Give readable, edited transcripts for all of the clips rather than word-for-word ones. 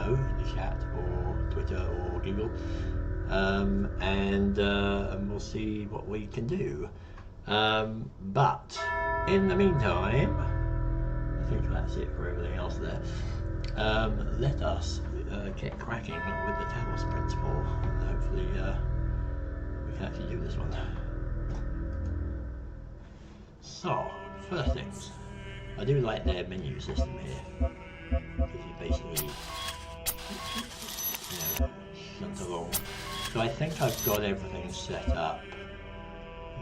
know in the chat or Twitter or Google, and we'll see what we can do. But in the meantime, I think that's it for everything else there. Let us get cracking with the Talos principle. Hopefully we can actually do this one. So, first things, I do like their menu system here, because you basically, shunt along. So I think I've got everything set up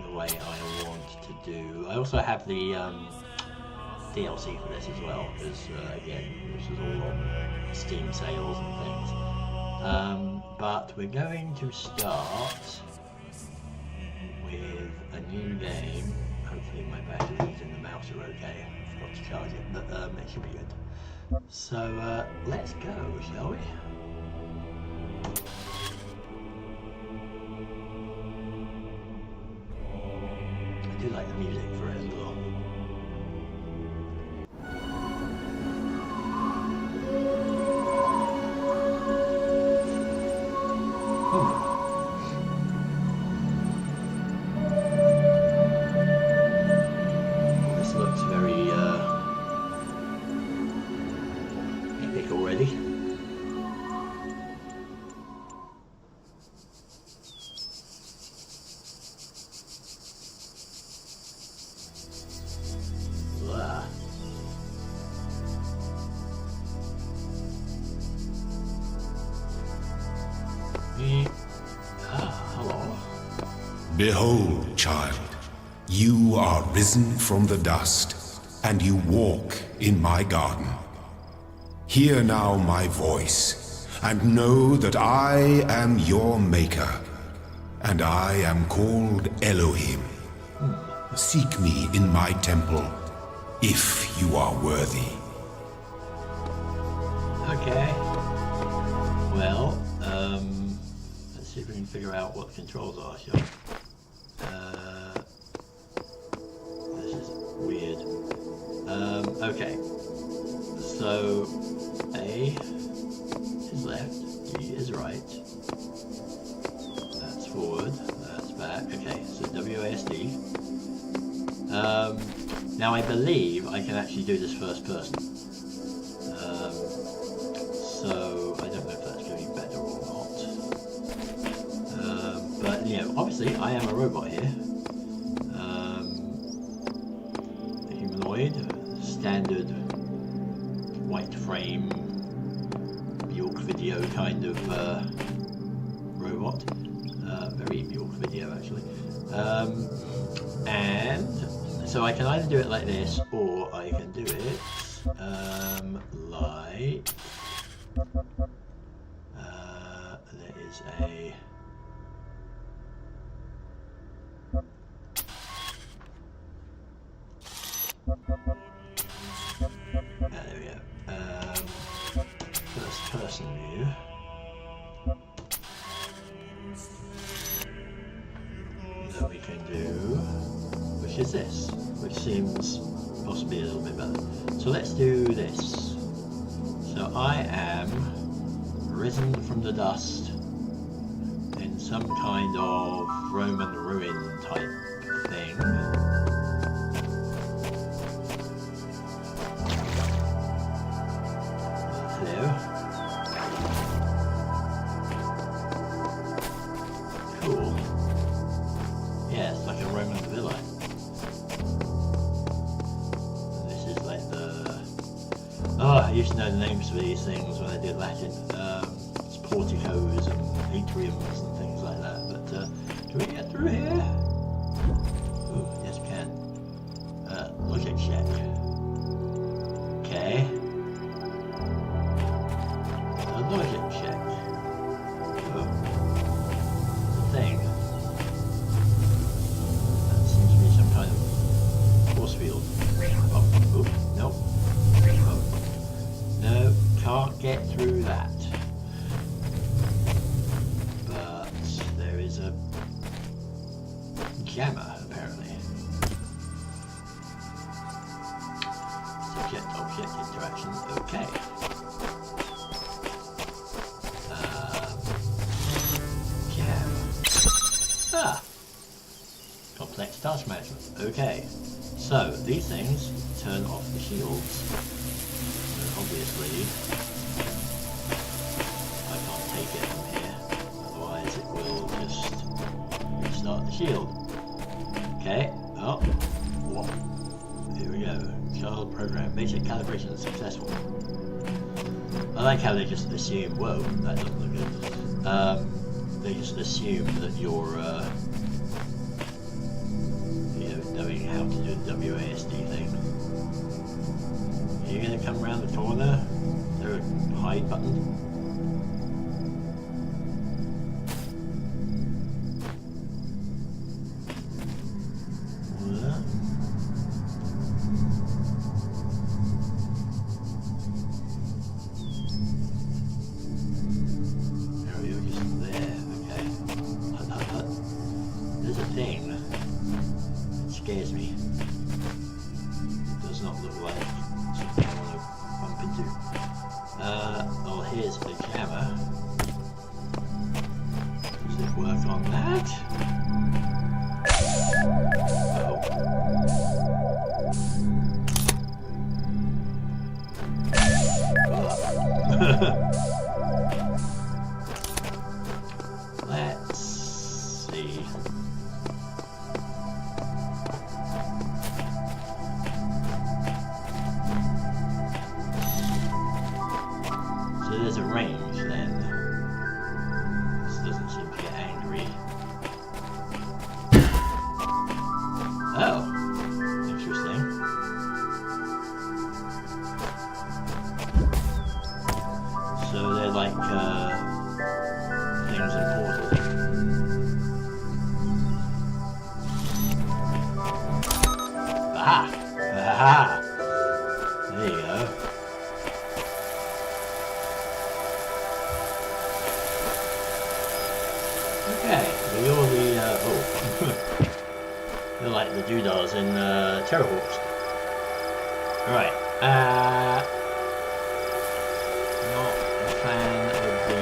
the way I want to do. I also have the DLC for this as well, because again, this is all on Steam sales and things. But we're going to start with a new game. Hopefully my batteries in the mouse are okay. I forgot to charge it, but it should be good. So let's go, shall we? I do like the music for it as well. This looks very epic already. Blah. Hello. Behold, child, you are risen from the dust, and you walk in my garden. Hear now my voice, and know that I am your maker, and I am called Elohim. Seek me in my temple, if you are worthy. Okay. Well, let's see if we can figure out what the controls are, shall we? This is weird. Okay. So, A is left, E is right. That's forward, that's back. Okay, so WASD. Now I believe I can actually do this first person. So I don't know if that's going to be better or not. But obviously I am a robot here. Humanoid, standard white frame, Bjork video kind of robot. Very Bjork video actually. And so I can either do it like this, or I can do it like there is a there we go. First person view. That we can do, which is this, which seems possibly a little bit better. So let's do this. So I am risen from the dust in some kind of Roman ruin type thing. Hello. Cool. Yeah, it's like a Roman villa. And this is like the... Oh, I used to know the names for these things when I did Latin. It's porticos and atriums and things like that. But can we get through here? Ooh, yes we can. Logic check. Okay. A logic check. Oh. The thing. That seems to be some kind of force field. Oh, ooh, nope. Oh. No, can't get through that. But there is a jammer, apparently. Subject-object interaction, okay. Okay, so these things turn off the shields. And obviously, I can't take it from here, otherwise it will just restart the shield. Okay, oh, whoa. Here we go. Child program, basic calibration successful. I like how they just assume, whoa, that doesn't look good. They just assume that you're, knowing how to do the WASD thing. Are you gonna come around the corner? Is there a hide button? What? Oh, you're just there, okay. There's a thing. Scares me. Does not look like something I want to bump into. Oh, here's the jammer. Does it work on that? Oh. Let's see. So there's a range then. This doesn't seem to get angry. Oh, interesting. So they're like things in Portal. Aha! Aha! There you go. Okay, so you're the, you're like the doodahs in Terrorhawks. Alright, not a fan of the...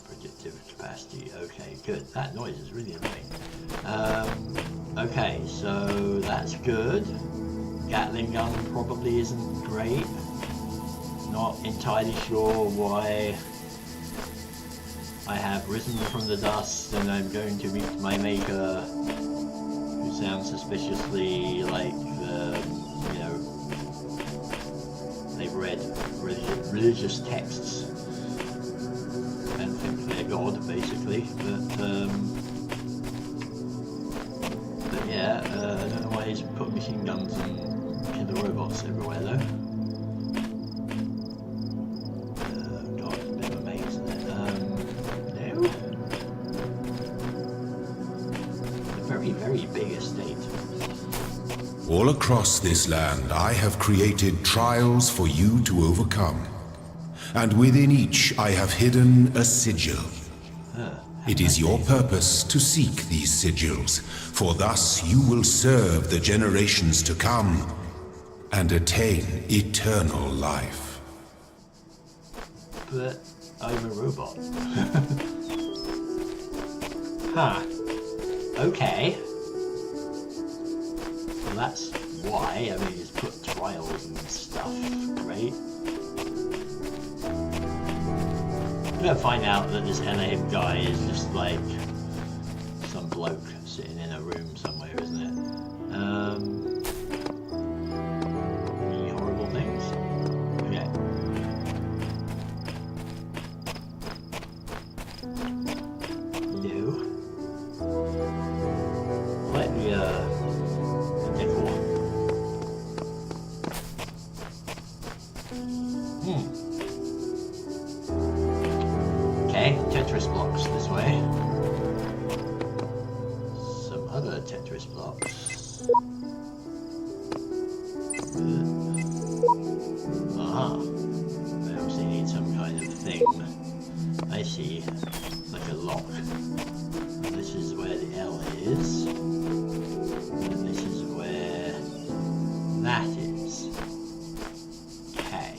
Predictive capacity, okay, good. That noise is really annoying. Okay, so that's good. Gatling gun probably isn't great. Not entirely sure why I have risen from the dust and I'm going to meet my maker, who sounds suspiciously like, they've read religious texts and think they're God, basically. But yeah, I don't know why he's put machine guns and killer robots everywhere though. God, it's a bit of a maze, isn't it? No. It's a very, very big estate. All across this land, I have created trials for you to overcome. And within each, I have hidden a sigil. It is your purpose to seek these sigils, for thus you will serve the generations to come and attain eternal life. But I'm a robot. Huh. Okay. Well, that's why. I mean, just put trials and stuff. Great. I'm gonna find out that this Elohim guy is just like some bloke sitting in a room somewhere, isn't it? Any horrible things? Okay. No. Let me decor. Okay, Tetris blocks this way. Some other Tetris blocks. Aha. I obviously need some kind of thing. I see. Like a lock. This is where the L is. And this is where that is. Okay.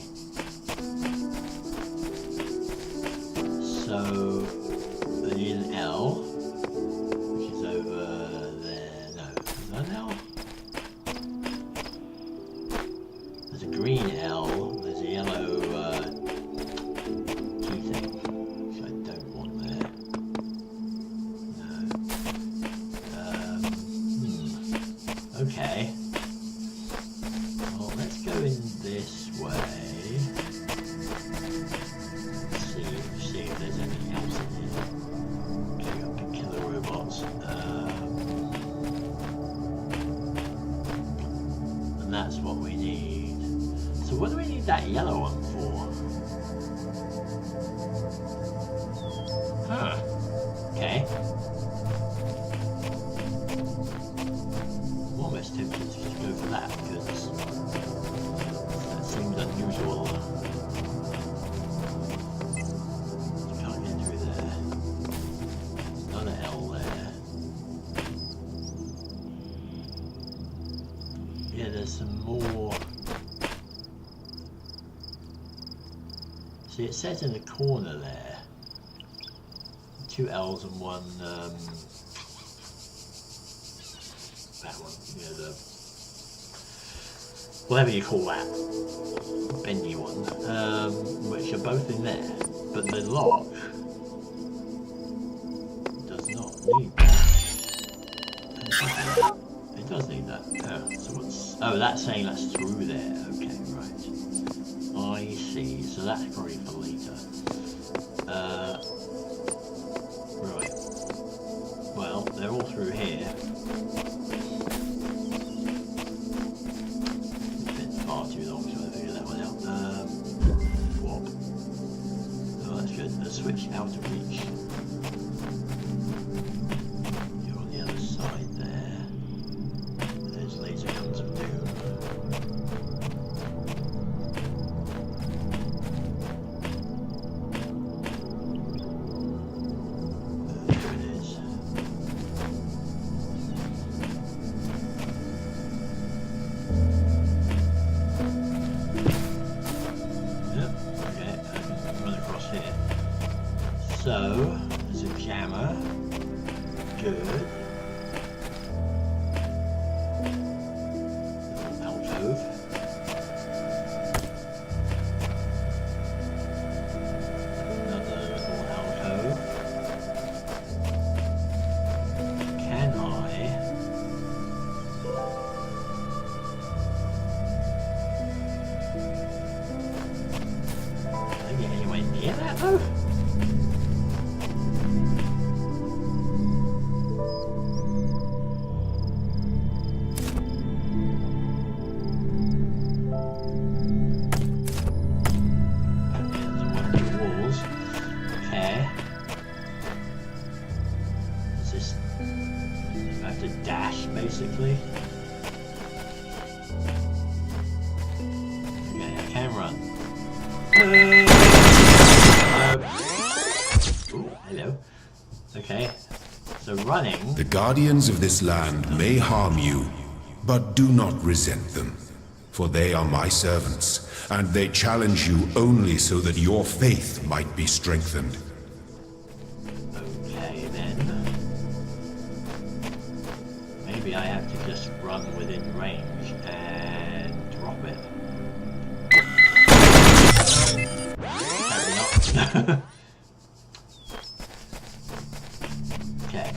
that's what we need. So what do we need that yellow one for? Huh. Okay. I'm almost tempted to just go for that because that seems unusual. You can't get through there. Another L there. Yeah, there's some more. See, it says in the corner there. 2 L's and one, that one, you know, the, whatever you call that, bendy one, which are both in there, but the lock does not need that. It does need that. Oh, so what's, oh, that's saying that's through there. Okay, right. I see. So that's probably for later. Right. Well, they're all through here. It's been far too long to figure that one out. Swap. Oh, that's good. The switch out of reach. You're on the other side there. There's laser guns of doom. So, there's a jammer. Good. Alcove. Another little alcove. Can I? Can I get anywhere near that though? Basically. Okay, I can run. Ooh, hello. Okay, so running. The guardians of this land may harm you, but do not resent them, for they are my servants, and they challenge you only so that your faith might be strengthened. Okay, then. Maybe I have to just run within range and drop it. Apparently not. Okay.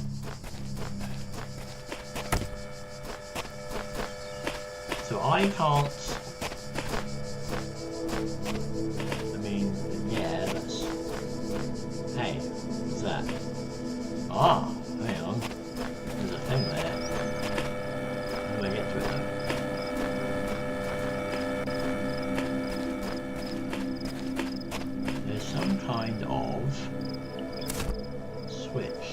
So I can't. I mean, yeah, that's. Hey, what's that? Ah, hang on. There's a thing there. How do I get to it though? There's some kind of switch.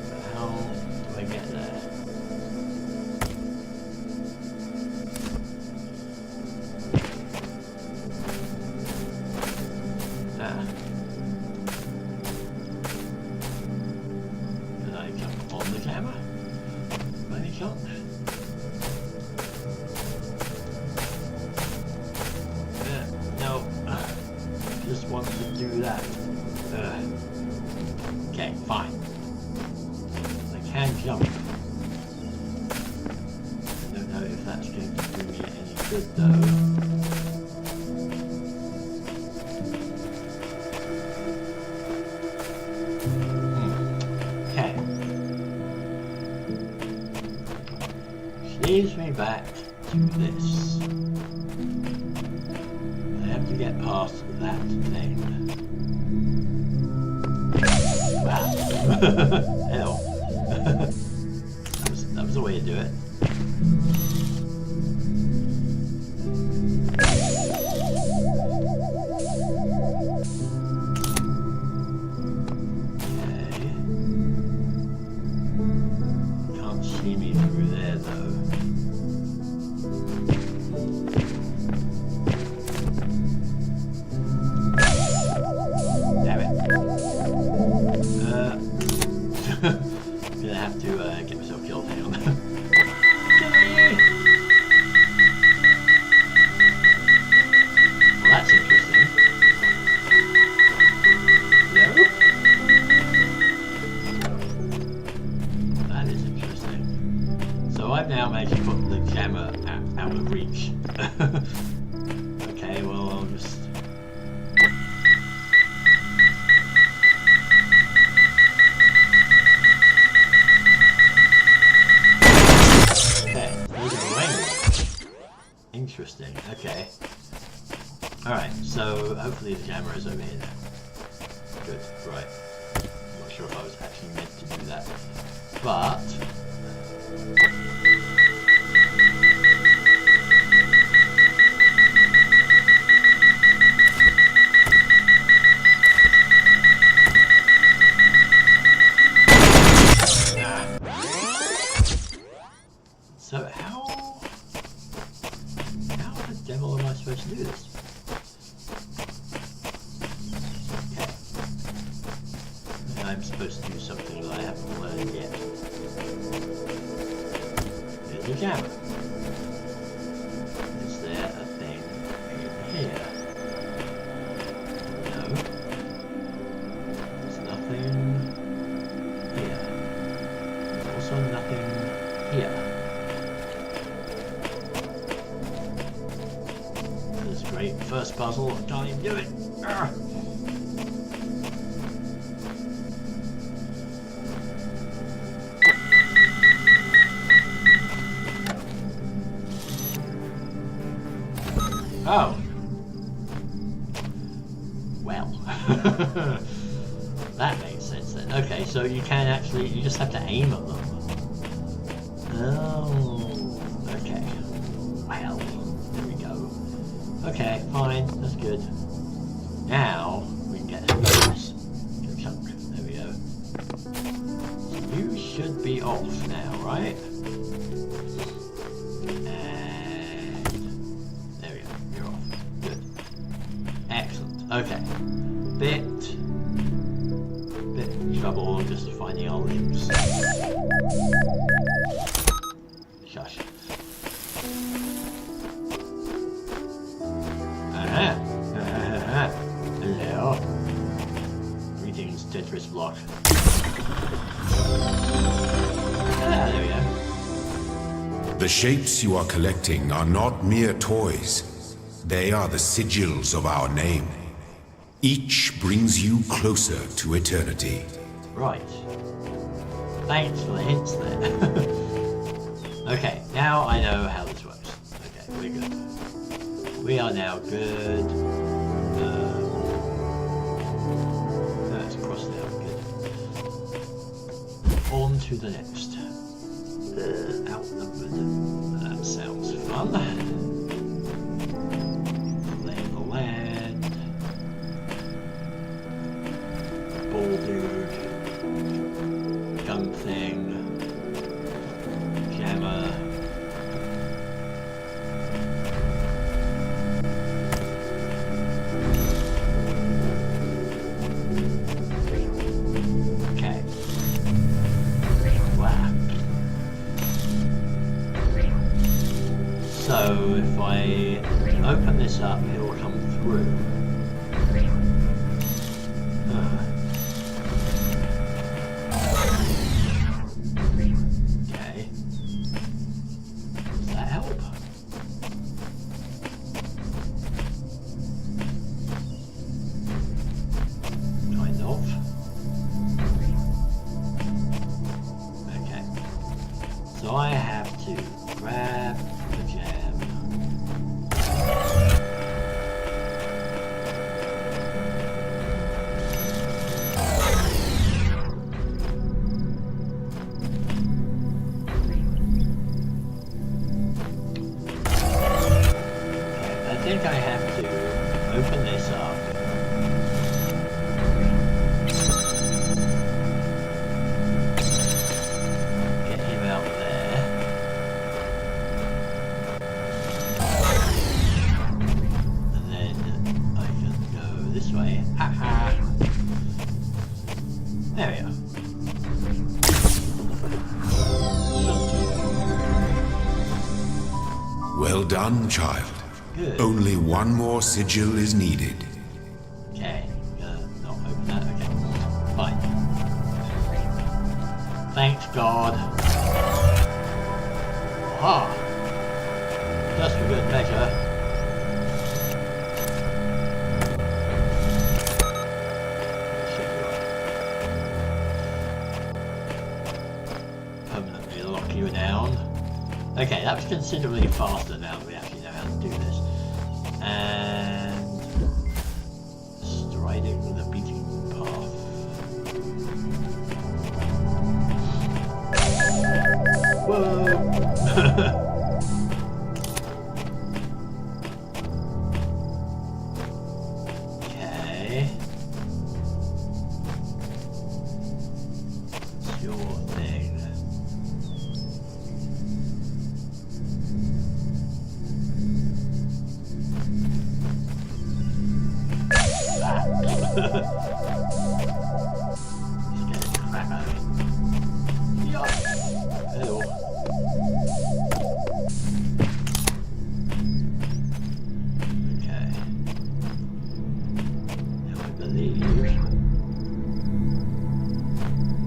But how do I get there? Ah. Did I jump on the camera? By any chance? No. Just want to do that. Okay, fine. I can jump. I don't know if that's going to do me any good though. Okay. Leads me back to this. I have to get past that thing. Wow. Hello. that was a way to do it. though. Damn it. Gonna have to get myself killed. Hang on. Well, that's interesting. No? That is interesting. So I've now managed to put the jammer out of reach. Okay, well, I'll just... Okay, there's a rain. Interesting, okay. Alright, so hopefully the camera is over here now. Good, right. I'm not sure if I was actually meant to do that. But... So how the devil am I supposed to do this? Okay. I'm supposed to do something that I haven't learned yet. There's a jammer. Is there a thing in here? No. There's nothing here. There's also nothing here. Great, first puzzle, I can't even do it. Arrgh. Oh. Well. That makes sense then. Okay, so you can actually, you just have to aim at them. Oh. Okay. Well. Okay, fine, that's good. Now, we can get a bonus. Chunk. There we go. So you should be off now, right? And... there we go, you're off. Good. Excellent. Okay. Bit trouble just finding our limbs. Shush. Hello. Greetings, Tetris block. There we go. The shapes you are collecting are not mere toys. They are the sigils of our name. Each brings you closer to eternity. Right. Thanks for the hints there. Okay, now I know how this works. Okay, we're good. We are now good. That's crossed out. Good. On to the next. Outnumbered. That sounds fun. Lay of the land. Ball dude. Gun thing. Jammer. So if I open this up, it will come through. Okay. Does that help? Kind of. Okay. So I have to grab the jam. There we are. Well done, child. Good. Only one more sigil is needed. Okay, not open that. Okay, fine. Thanks God. Ah, just for good measure. Permanently lock you down. Okay, that was considerably faster now that we actually know how to do this. And striding the beating path. Whoa! Okay. It's your thing.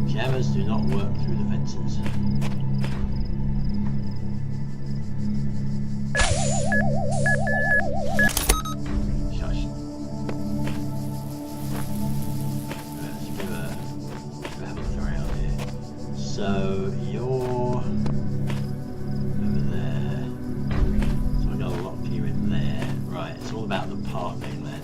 Jammers do not work through the fences. Shush. Let's give a have a look around here. So you're over there. So I'm gonna lock you in there. Right, it's all about the parking then.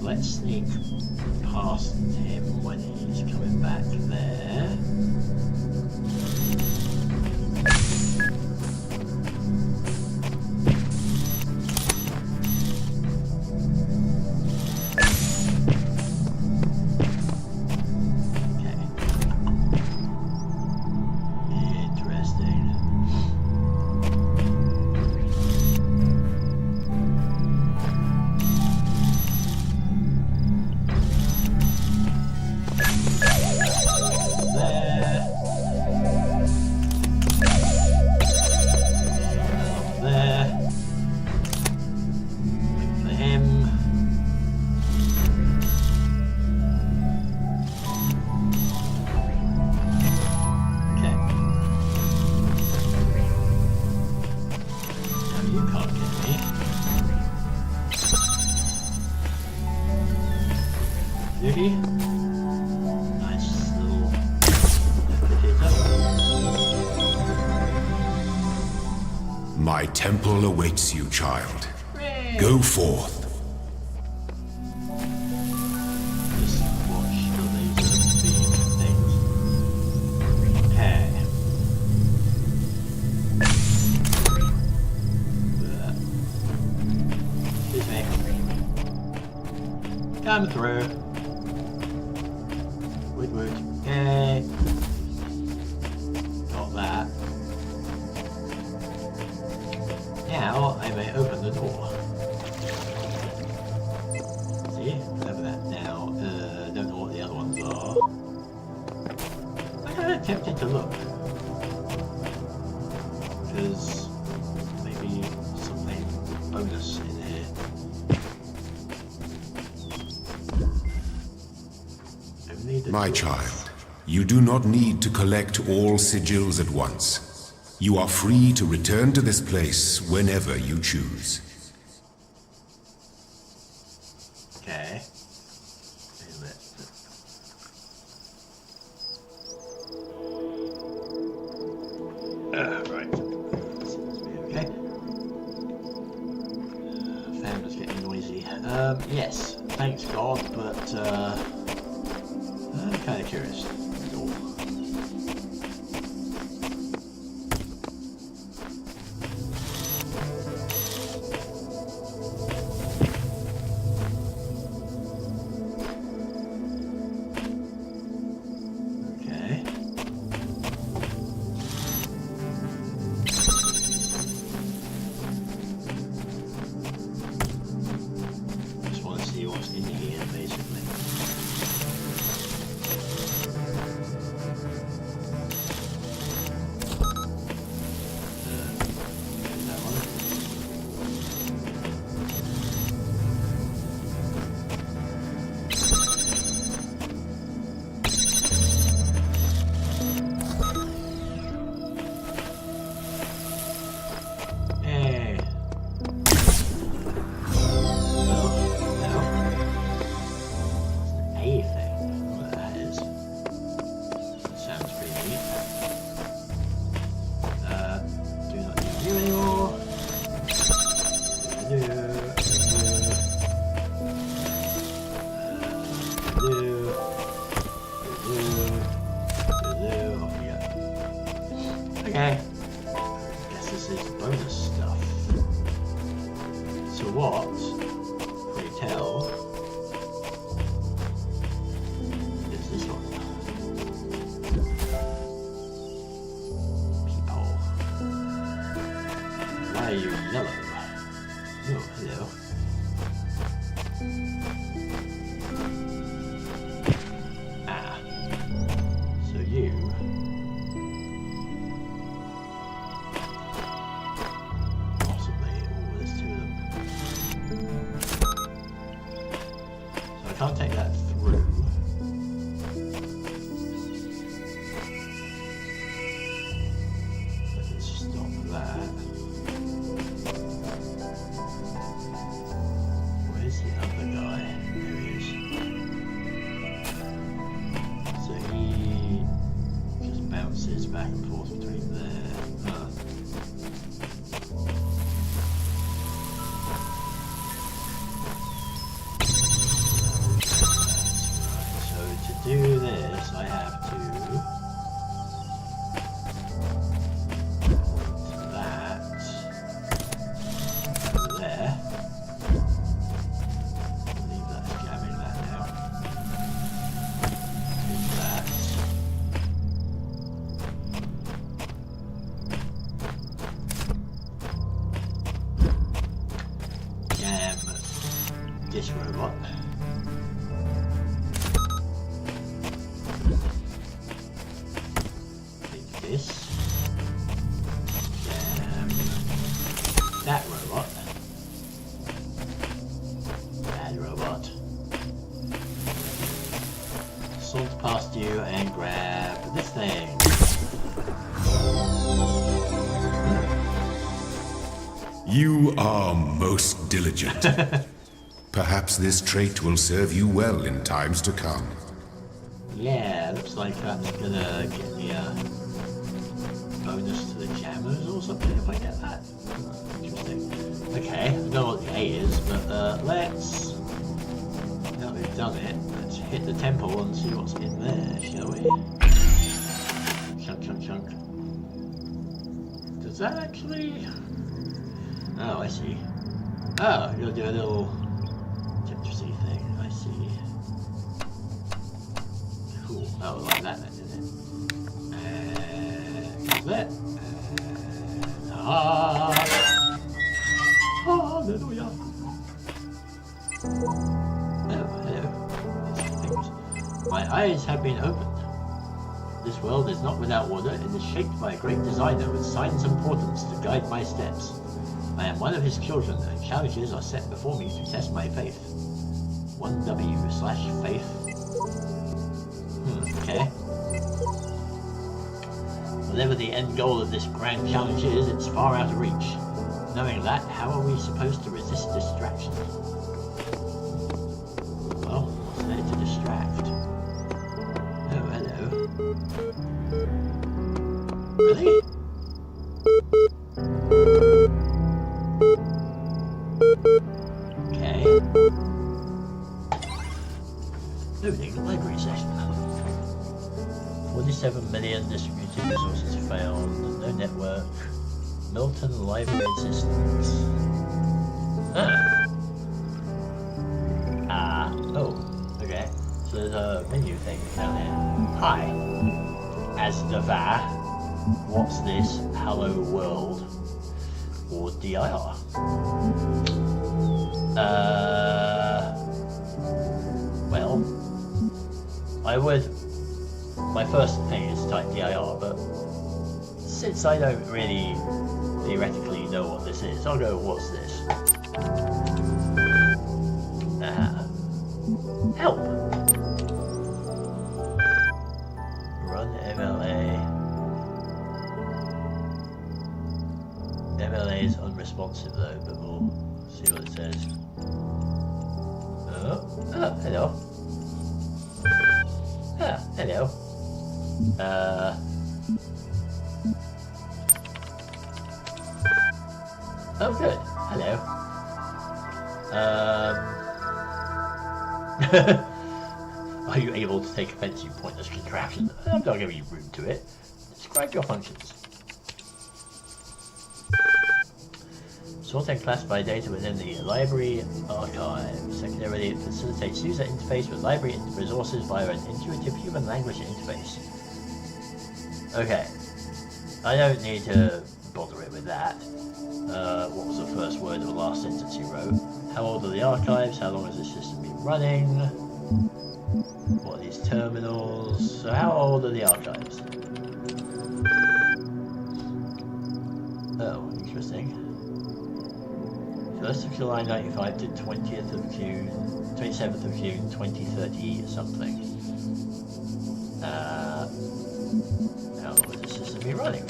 Let's sneak past him when he's coming back there. Okay. Interesting. Nice little My temple awaits you, child. Go forth. Just watch the laser beam things. Okay. Excuse me. Come through. Wood. Okay. Got that. Now I may open the door. See? Over that now. Don't know what the other ones are. I'm kind of tempted to look. Because maybe something bonus in here. My child, you do not need to collect all sigils at once. You are free to return to this place whenever you choose. Okay. Right. Seems to be okay. Fan was getting noisy. Yes. Thanks God, but I'm kind of curious. what's in here, basically. That one. Hey. Okay. Guess this is bonus stuff. So what, pray tell, is this one? Peephole. Why are you yellow? Oh, hello. Ah. So you... I can't take that through. Let's stop that. Where's the other guy? There he is. So he just bounces back and forth between there. To do this, I have to put that there. Leave that jamming that now. Do that. Jam this robot. This. That robot. Bad robot. Salt past you and grab this thing. You are most diligent. Perhaps this trait will serve you well in times to come. Yeah, looks like that's gonna get me a bonus to the jammers or something if I get that. Interesting. Okay, I don't know what the A is, but let's, now that we've done it, let's hit the temple and see what's in there, shall we? Chunk, chunk, chunk. Does that actually... Oh, I see. Oh, you'll do a little Tetrisy thing, I see. Cool. Oh, like that then, didn't it? And that. Ah! Hallelujah! Oh, hello. My eyes have been opened. This world is not without order. It is shaped by a great designer with signs and portents to guide my steps. I am one of his children, and challenges are set before me to test my faith. 1W/faith. Okay. Whatever the end goal of this grand challenge is, it's far out of reach. Knowing that, how are we supposed to resist distraction? Well, what's there to distract? Oh, hello. Really? Okay. Loading library session. 47 million distributed resources found. No network. Milton library existence. Oh, okay. So there's a menu thing down here. Hi. Asdavar. What's this? Hello world. Or DIR. I would... My first thing is type DIR, but since I don't really theoretically know what this is, I'll go, what's this? Help! Run MLA. MLA is unresponsive though, but we'll see what it says. Oh, hello. Hello. Oh, good. Hello. Are you able to take offense, you pointless contraption? I'm not giving you room to it. Describe your functions. Sort and classify data within the library archive. Secondarily, it facilitates user interface with library resources via an intuitive human language interface. Okay. I don't need to bother it with that. What was the first word of the last sentence you wrote? How old are the archives? How long has this system been running? What are these terminals? So how old are the archives? Oh, interesting. 1st of July 95 to 20th of June, 27th of June 2030 something. How long has this system been running?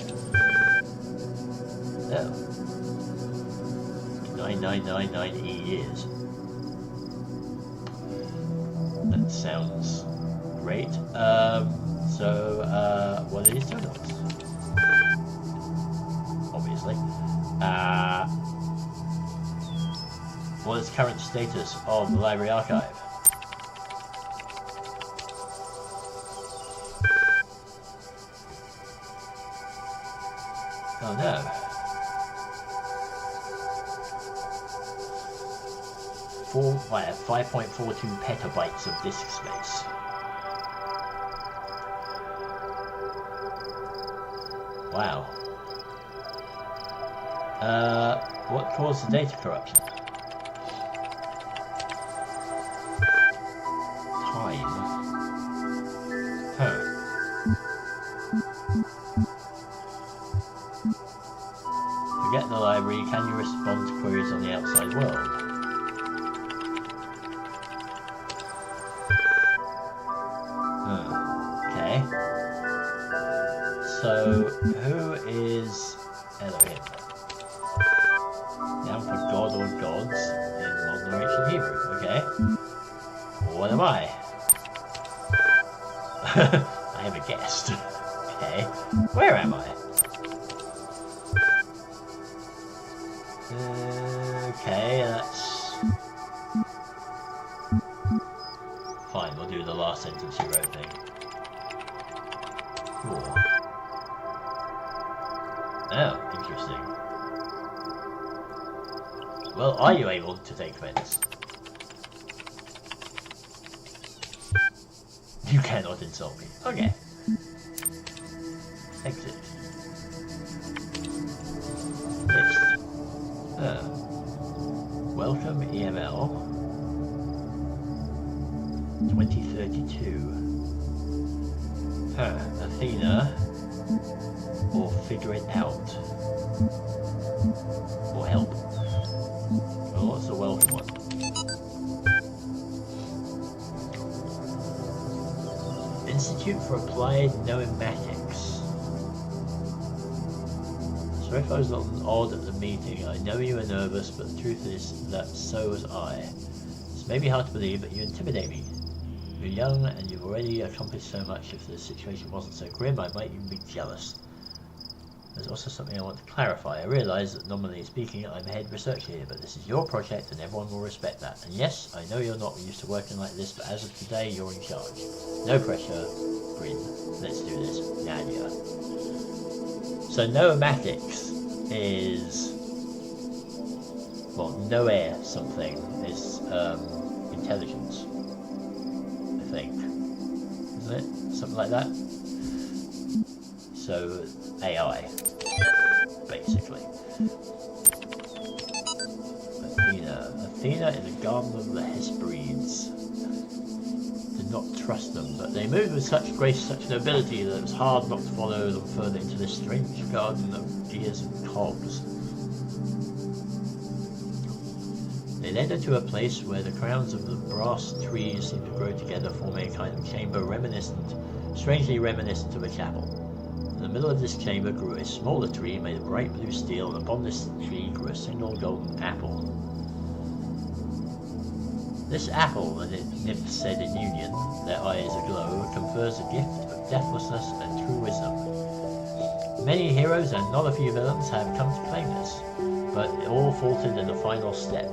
Oh. 9999 years. That sounds great. What are these terminals? Obviously. What is the current status of the library archive? Oh no. 5.42 petabytes of disk space. Wow. What caused the data corruption? Time. Huh. Forget the library, can you respond to queries on the outside world? Okay. So, who is Elohim? Now for God or gods in modern ancient Hebrew, okay? What am I? I am a guest. Okay. Where am I? Okay, that's... Fine, we'll do the last sentence you wrote thing. Cool. Oh, interesting. Well, are you able to take offense? You cannot insult me. Okay. Exit. List. Welcome EML 2032. Athena, or figure it out, or help. Well, what's the welcome one? Institute for Applied Noematics. Sorry if I was odd at the meeting. I know you were nervous, but the truth is that so was I. This may be hard to believe, but you intimidate me. You're young and you've already accomplished so much. If the situation wasn't so grim, I might even be jealous. There's also something I want to clarify. I realise that nominally speaking, I'm head researcher here, but this is your project and everyone will respect that. And yes, I know you're not used to working like this, but as of today, you're in charge. No pressure. Grin. Let's do this. Nadia. So noematics is... well, Noe something is intelligence. I think. Isn't it? Something like that? So, AI. Basically. Athena. Athena in the Garden of the Hesperides. The not trust them, but they moved with such grace, such nobility, that it was hard not to follow them further into this strange garden of gears and cogs. They led her to a place where the crowns of the brass trees seemed to grow together, forming a kind of chamber strangely reminiscent of a chapel. In the middle of this chamber grew a smaller tree made of bright blue steel, and upon this tree grew a single golden apple. This apple, the nymphs said in union, their eyes aglow, confers a gift of deathlessness and true wisdom. Many heroes and not a few villains have come to claim this, but all faltered in the final step.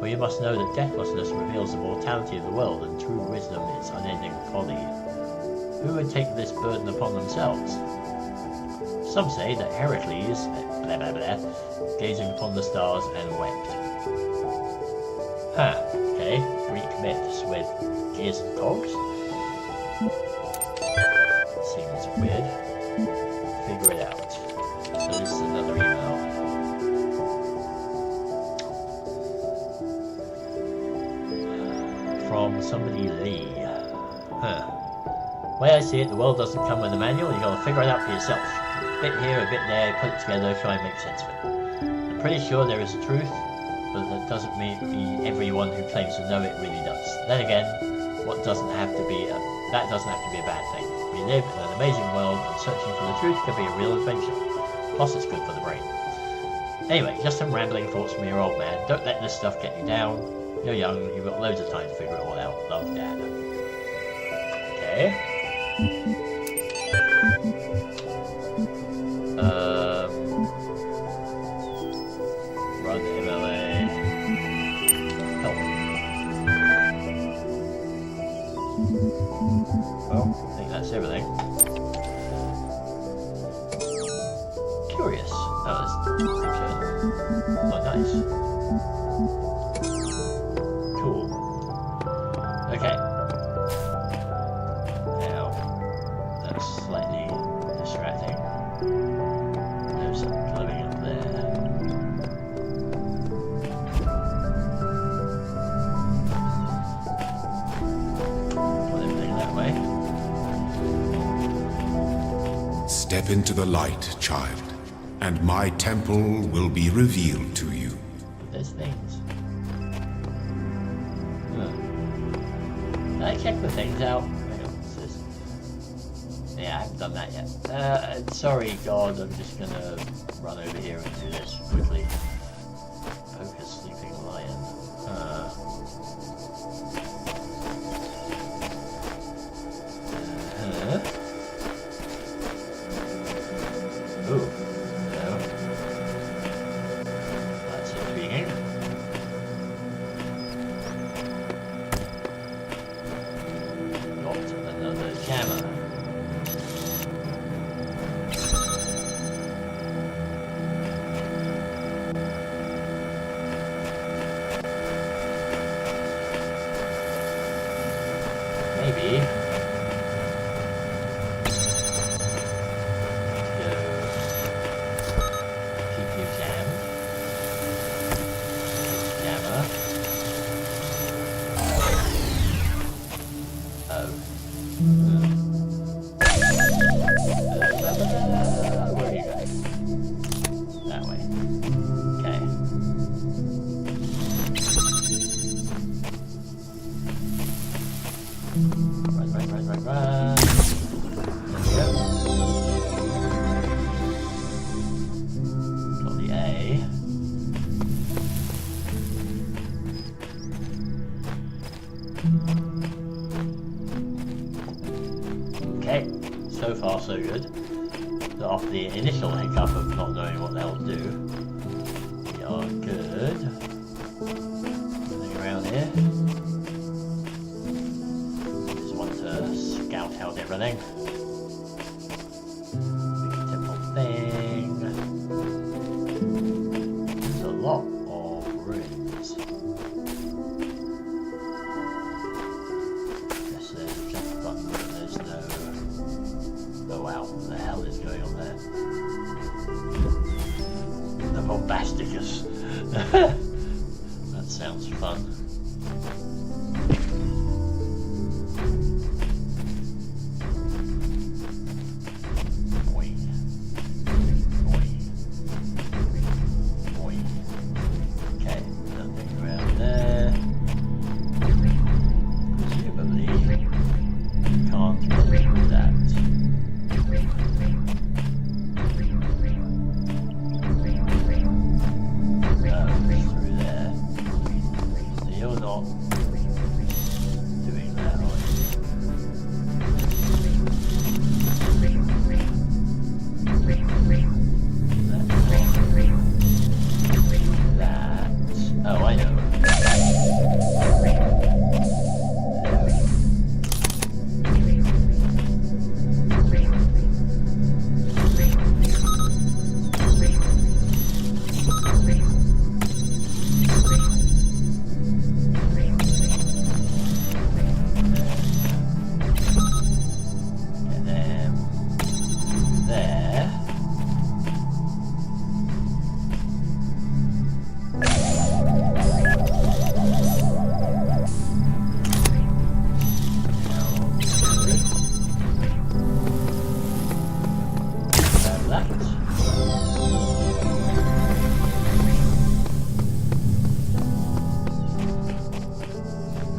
For you must know that deathlessness reveals the mortality of the world, and true wisdom its unending folly. Who would take this burden upon themselves? Some say that Heracles, blah blah blah, gazing upon the stars and wept. Okay, Greek myths with gears and cogs. Seems weird. Figure it out. So this is another email. From somebody Lee. The way I see it, the world doesn't come with a manual, you gotta figure it out for yourself. A bit here, a bit there, put it together, try and make sense of it. I'm pretty sure there is a truth, but that doesn't mean everyone who claims to know it really does. Then again, that doesn't have to be a bad thing. We live in an amazing world, and searching for the truth can be a real adventure. Plus, it's good for the brain. Anyway, just some rambling thoughts from your old man. Don't let this stuff get you down. You're young, you've got loads of time to figure it all out. Love, Dad. Okay. Run MLA. Help. Well, I think that's everything. Curious. That was quite nice. Cool. Okay. Now, that's slightly distracting. There's some climbing up there. Put everything that way. Step into the light, child, and my temple will be revealed to you. But there's things. Did I check the things out? Hang on, what's this? Yeah, I haven't done that yet. Sorry, God, I'm just gonna run over here and do this quickly. Focus sleeping lion. Ooh, no. That's intriguing. Got another jammer. Maybe. Where are you guys? That way. Okay. Run. There we go. Got the A. Okay, so far so good. So after the initial hiccup of not knowing what the hell to do, we are good. Nothing around here. Just want to scout out everything. Big temple thing. There's a lot of ruins. Guess there's a jump button, but there's no... Oh wow, what the hell is going on there? The Bombasticus. That sounds fun. You're not doing that, are you? That. Oh, I know.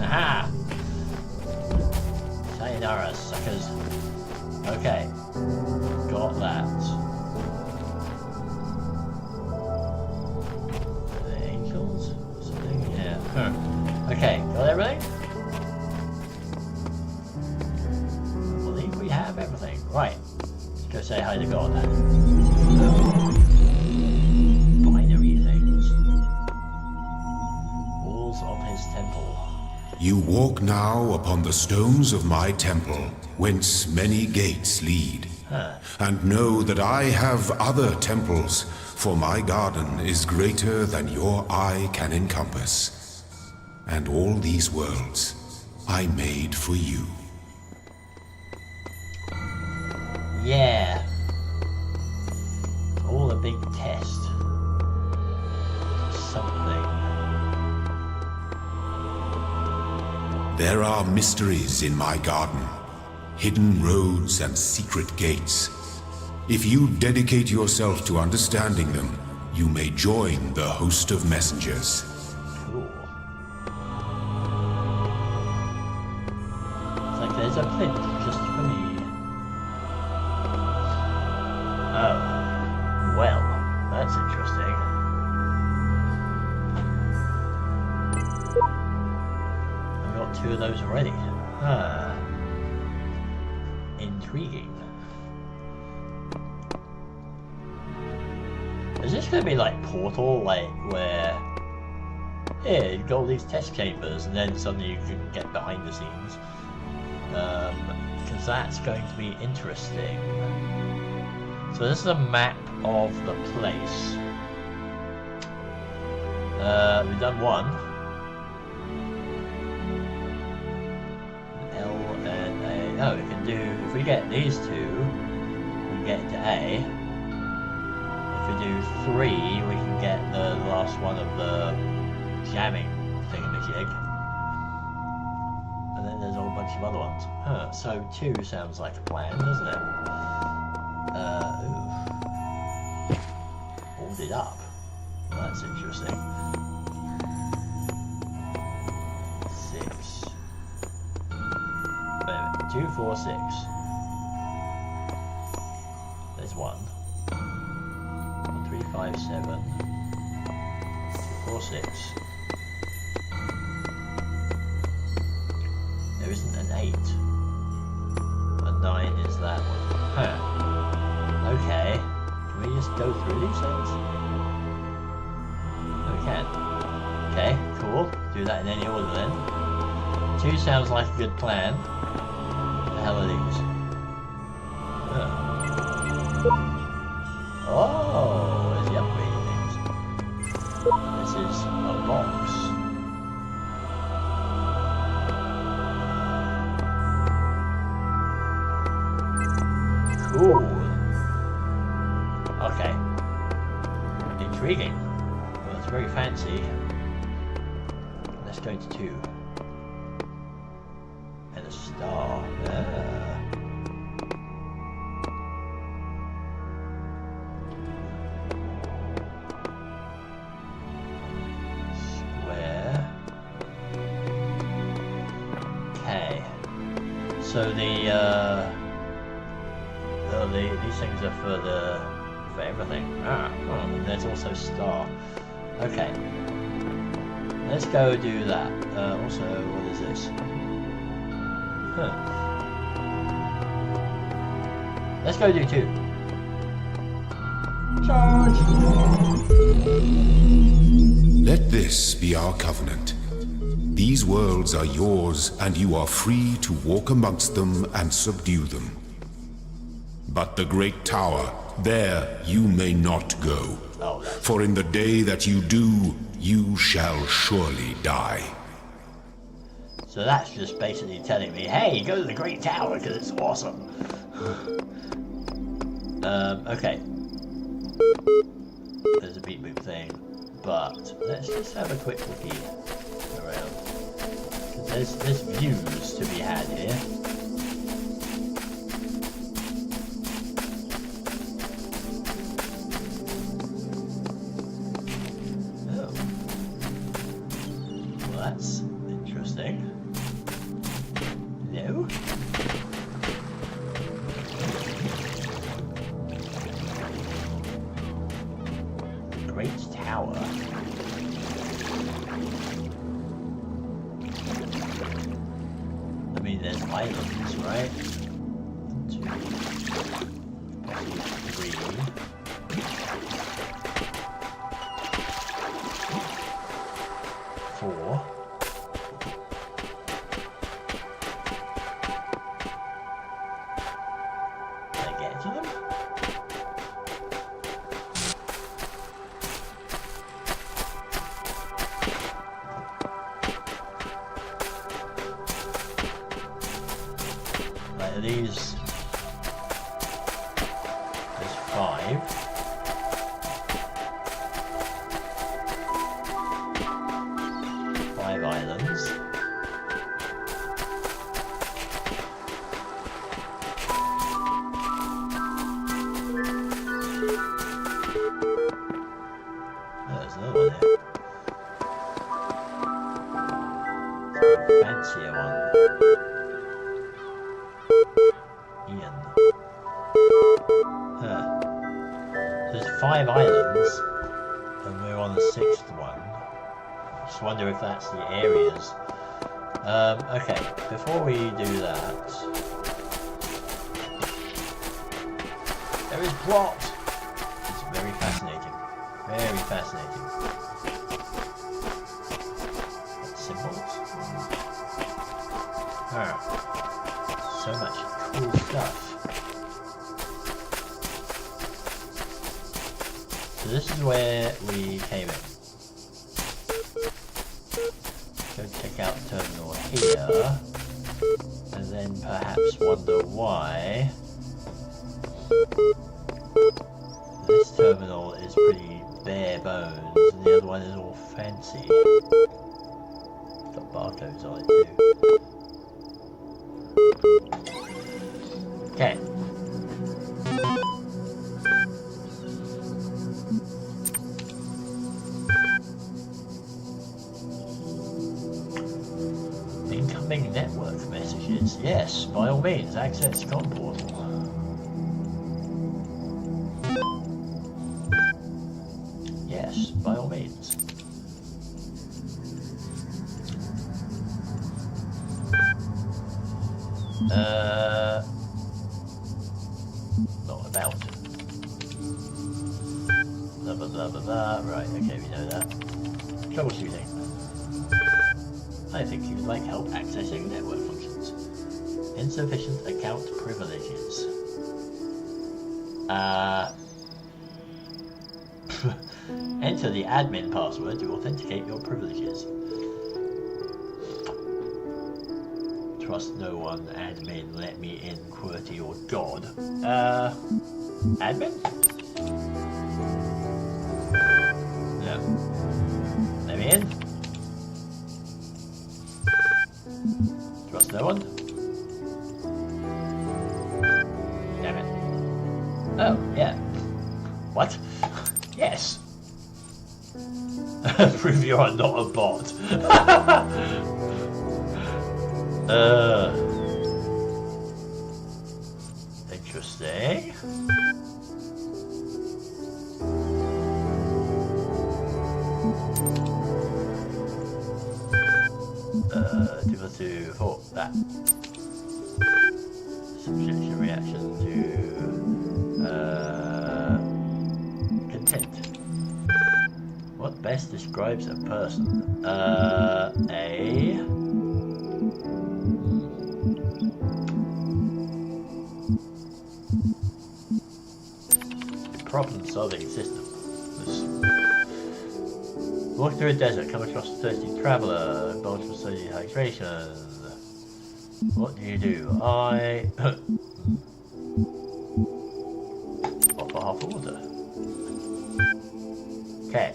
Aha! Sayonara, suckers. Okay. Got that. Are they angels or something? Yeah. Huh. Okay, got everything? I believe we have everything. Right. Let's go say hi to God then. Binary things. Walls of his temple. You walk now upon the stones of my temple, whence many gates lead. And know that I have other temples, for my garden is greater than your eye can encompass. And all these worlds I made for you. Yeah. All a big test. Something. There are mysteries in my garden, hidden roads and secret gates. If you dedicate yourself to understanding them, you may join the host of messengers. Cool. It's like there's a plinth just for me. Oh. Well, that's interesting. I've got 2 of those already. Intriguing. Is this gonna be like Portal, like where here you got all these test chambers and then suddenly you can get behind the scenes? Because that's going to be interesting. So this is a map of the place. We've done 1. L and A. Oh, we can do, if we get these 2, we get to A. If we do 3, we can get the last one of the jamming thingamajig. And then there's a whole bunch of other ones. So 2 sounds like a plan, doesn't it? Hold it up. Well, that's interesting. 6. Wait a minute. 2, 4, 6. There's 1. 3, 5, 7. 2, 4, 6. There isn't an 8. A 9 is that one. Okay. Can we just go through these things? No, we can. Okay, cool. Do that in any order then. 2 sounds like a good plan. What the hell are these? Oh, there's the upgrading things. This is a box. Cool. Okay. Intriguing. Well, it's very fancy. Let's go to 2. And a star. Square. Okay. So these things are for everything. And there's also star. Okay. let's go do that. Also, what is this? Huh. Let's go do 2. Charge! Let this be our covenant. These worlds are yours, and you are free to walk amongst them and subdue them. But the great tower, there you may not go. Oh, For in the day that you do, you shall surely die. so that's just basically telling me, hey, go to the Great Tower because it's awesome. Okay. There's a beat boop thing, but let's just have a quick looky around. There's views to be had here. Oh. Well, that's interesting. No? Great Tower. I mean, there's islands, right? 1, 2, possibly 3. Four. Can I get to them? Like these, there's 5. Islands. There's another one here. Fancier one. Ian. Huh. There's 5 islands, and we're on the 6th one. Just wonder if that's the areas. Okay, before we do that, there is plot. It's very fascinating. Very fascinating. Symbols. So much cool stuff. So this is where we came in. Go check out terminal here, and then perhaps wonder why this terminal is pretty bare bones and the other one is all fancy. It's got barcodes on it too. Okay. Incoming network messages. Yes, by all means, access com portal. Yes, by all means. Not about. Blah blah blah blah blah. Right, okay, we know that. Troubleshooting. I think you would like help accessing network functions. Insufficient account privileges. Enter the admin password to authenticate your privileges. Trust no one, admin, let me in, QWERTY or God. Admin? No. Let me in. Trust no one. Damn it. Oh, yeah. What? Yes. Prove you are not a bot. Interesting. 2+2, 4, that. Subjection reaction to content. What best describes a person? A problem-solving system. Walk through a desert, come across a thirsty traveller, indulge for sodium hydration. What do? I offer half a water. Okay.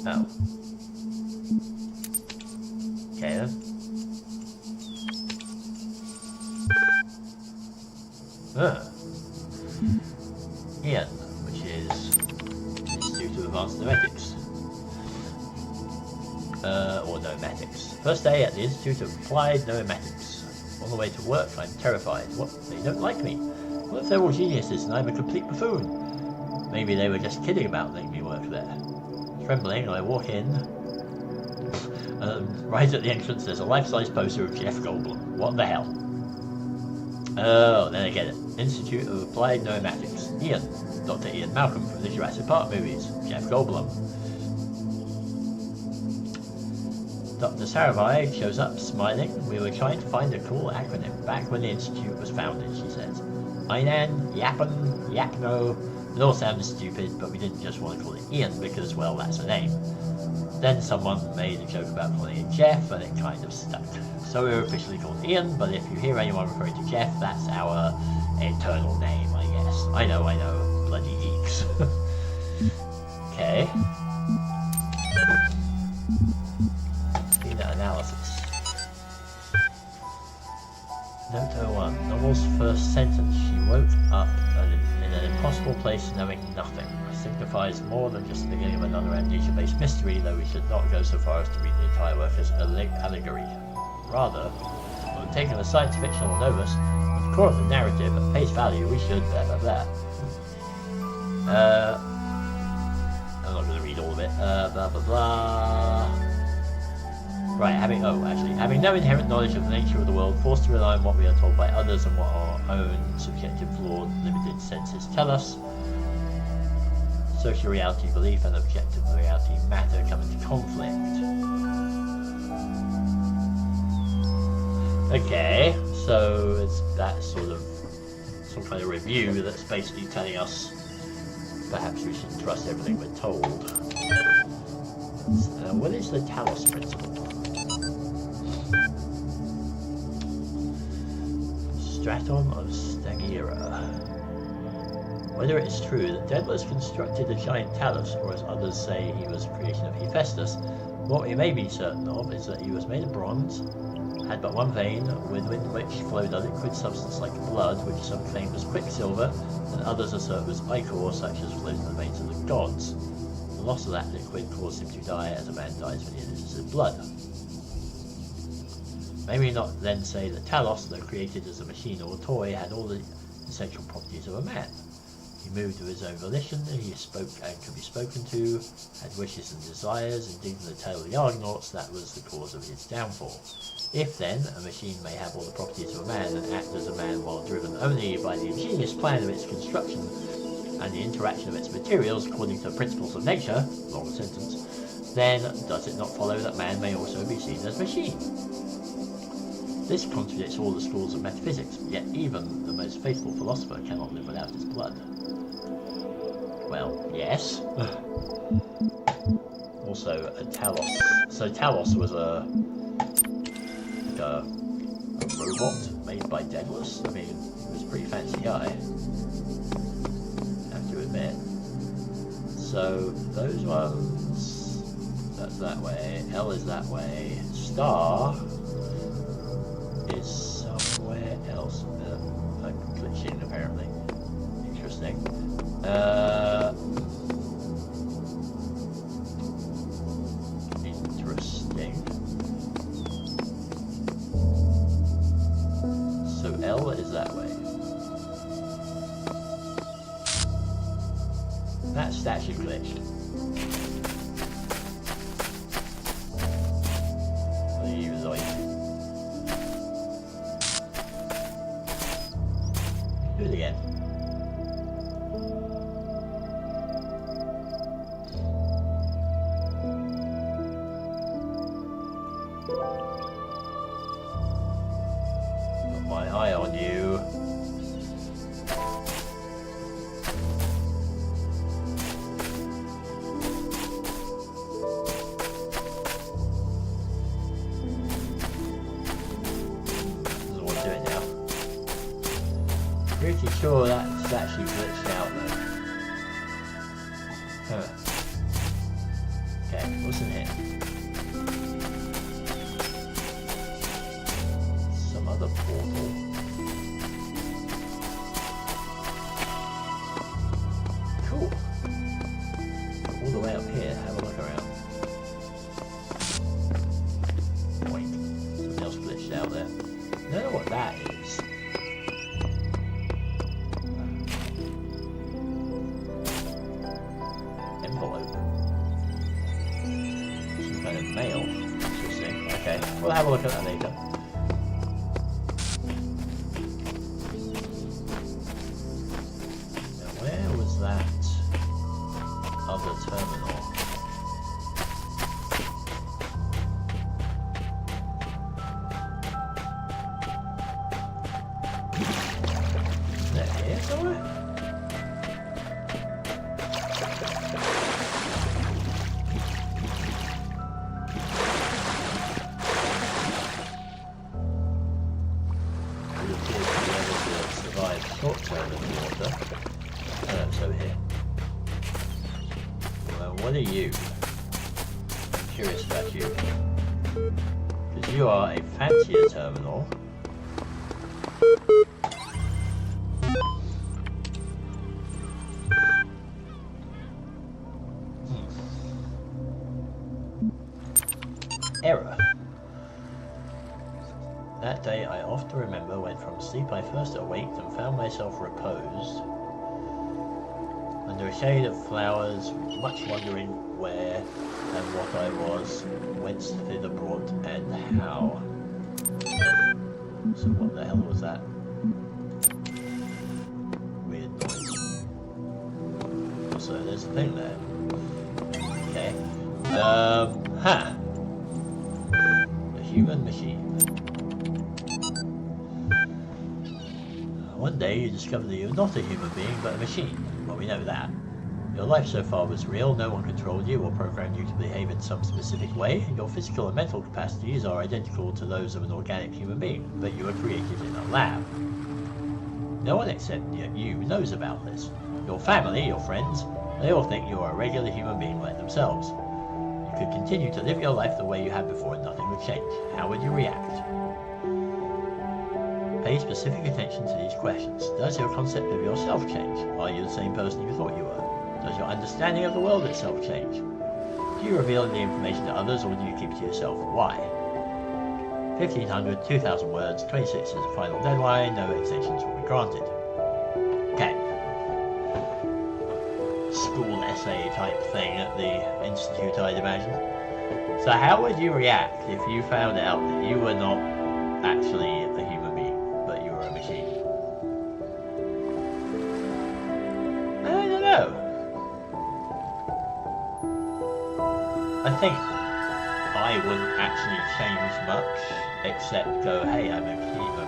Oh. Okay then. Ian, which is Institute of Advanced Nomadics. Or Nomadics. First day at the Institute of Applied Nomadics. On the way to work, I'm terrified. What? They don't like me. What if they're all geniuses and I'm a complete buffoon? Maybe they were just kidding about letting me work there. Trembling, I walk in. Right at the entrance, there's a life-size poster of Jeff Goldblum. What the hell? Oh, then I get it. Institute of Applied Nomadics. Ian. Dr. Ian Malcolm from the Jurassic Park movies. Jeff Goldblum. Dr. Saravai shows up, smiling. We were trying to find a cool acronym back when the institute was founded, she says. Inan, Yapan, Yapno. It all sounds stupid, but we didn't just want to call it Ian because, well, that's a name. Then someone made a joke about calling it Jeff, and it kind of stuck. So we were officially called Ian, but if you hear anyone referring to Jeff, that's our eternal name, I guess. I know, bloody geeks. Okay. Analysis. Note 01. Novel's first sentence. She woke up in an impossible place knowing nothing. Signifies more than just the beginning of another amnesia-based mystery, though we should not go so far as to read the entire work as allegory. Rather, when taking the science fictional novus, at the core of the narrative, at face value, we should blah blah blah. I'm not going to read all of it. Blah blah blah. Right, having no inherent knowledge of the nature of the world, forced to rely on what we are told by others and what our own subjective, flawed, limited senses tell us, social reality belief and objective reality matter come into conflict. Okay, so it's that sort of some kind of review that's basically telling us perhaps we should trust everything we're told. What is the Talos principle? Stratum of Stagira. Whether it is true that Daedalus constructed a giant Talos, or as others say he was a creation of Hephaestus, what we may be certain of is that he was made of bronze, had but one vein, within which flowed a liquid substance like blood, which some claim was quicksilver, and others assert was ichor, such as flowed in the veins of the gods. The loss of that liquid caused him to die as a man dies when he loses his blood. May we not then say that Talos, though created as a machine or a toy, had all the essential properties of a man? He moved of his own volition, he spoke and could be spoken to, had wishes and desires, indeed in the tale of the Argonauts that was the cause of his downfall. If then, a machine may have all the properties of a man and act as a man while driven only by the ingenious plan of its construction and the interaction of its materials according to the principles of nature, long sentence, then does it not follow that man may also be seen as machine? This contradicts all the schools of metaphysics, yet even the most faithful philosopher cannot live without his blood. Well, yes. Also, a Talos. So Talos was a robot made by Daedalus. I mean, he was a pretty fancy guy, I have to admit. So those ones, that's that way. L is that way. Star is somewhere else. I'm glitching apparently. Interesting. Interesting. So L is that way. That statue glitched. Do it again. Got my eye on you. Pretty sure that's actually glitched out though. Huh. Okay, what's in here? Some other portal. Cool. All the way up here, have a look around. Point. Something else glitched out there. I don't know what that is. Mail. Interesting. Okay, we'll have a look at that later. Now, where was that other terminal? Is that here somewhere? Short term in the water. Oh, it's over here. Well, what are you? I'm curious about you. Because you are a fancier terminal. Error. That day I often remember when from sleep I first awaked and found myself reposed under a shade of flowers, much wondering where and what I was, whence thither brought, and how. So what the hell was that? Weird noise. So there's a thing there. Okay. The human machine. One day you discover that you're not a human being but a machine. Well, we know that. Your life so far was real, no one controlled you or programmed you to behave in some specific way. Your physical and mental capacities are identical to those of an organic human being, but you were created in a lab. No one except you knows about this. Your family, your friends, they all think you are a regular human being like themselves. You could continue to live your life the way you had before and nothing would change. How would you react? Pay specific attention to these questions. Does your concept of yourself change? Are you the same person you thought you were? Does your understanding of the world itself change? Do you reveal the information to others or do you keep it to yourself? Why? 1500, 2000 words, 26 is the final deadline, no extensions will be granted. Okay. School essay type thing at the Institute, I'd imagine. So how would you react if you found out that you were not actually a human being, but you were a machine? I don't know. I think I wouldn't actually change much, except go, hey, I'm a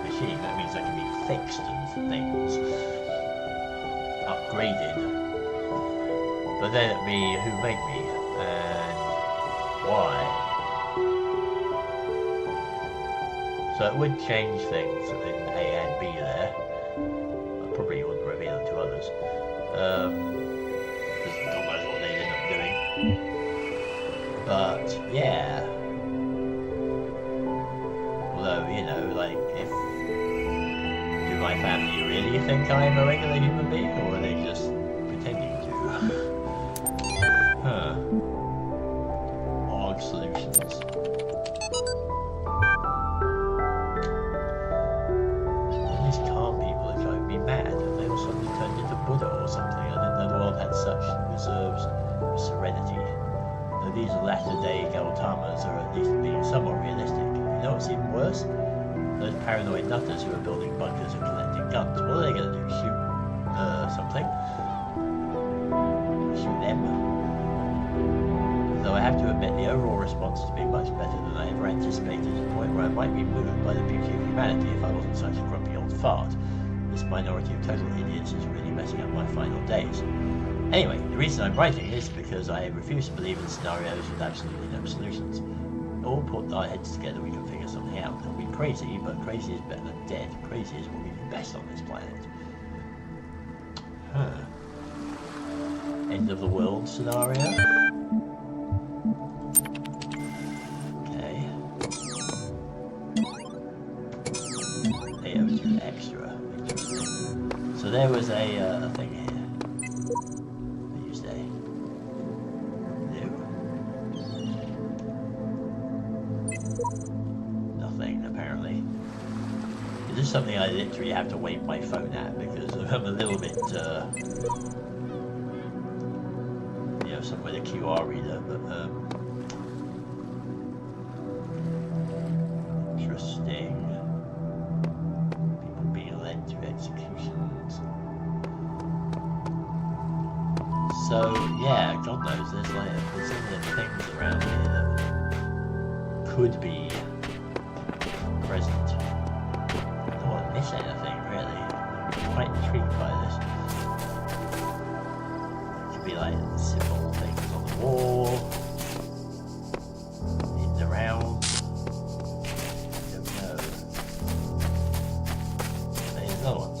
machine. That means I can be fixed and things. Upgraded. But then it'd be who made me, and why. So it would change things in A and B there. I probably wouldn't reveal it to others. Because God knows what they'd end up doing. But, yeah. Although, you know, like, do my family really think I'm a regular human being, or are they just pretending to? Huh. Odd solutions. These calm people are driving me mad. They all suddenly turned into Buddha or something. I didn't know the world had such reserves of serenity. These latter-day Gautamas are at least being somewhat realistic. You know what's even worse? Those paranoid nutters who are building bunkers and collecting guns. What are they going to do? Shoot something? Shoot them? Though I have to admit, the overall response has been much better than I ever anticipated, to the point where I might be moved by the beauty of humanity if I wasn't such a grumpy old fart. This minority of total idiots is really messing up my final days. Anyway, the reason I'm writing is because I refuse to believe in scenarios with absolutely no solutions. All put our heads together, we can figure something out. It'll be crazy, but crazy is better than dead. Crazy is what we do best on this planet. Huh. End of the world scenario? Okay. 802 extra. Interesting. So there was a thing here. What do you say? No. Nothing, apparently. This is something I literally have to wave my phone at because I'm a little bit, you know, something with a QR reader, but, interesting. People being led to executions. So, yeah, God knows, there's some things around here that could be present. I don't want to miss anything, really. I'm quite intrigued by this. It could be like simple things on the wall, hidden around. I don't know. There's another one.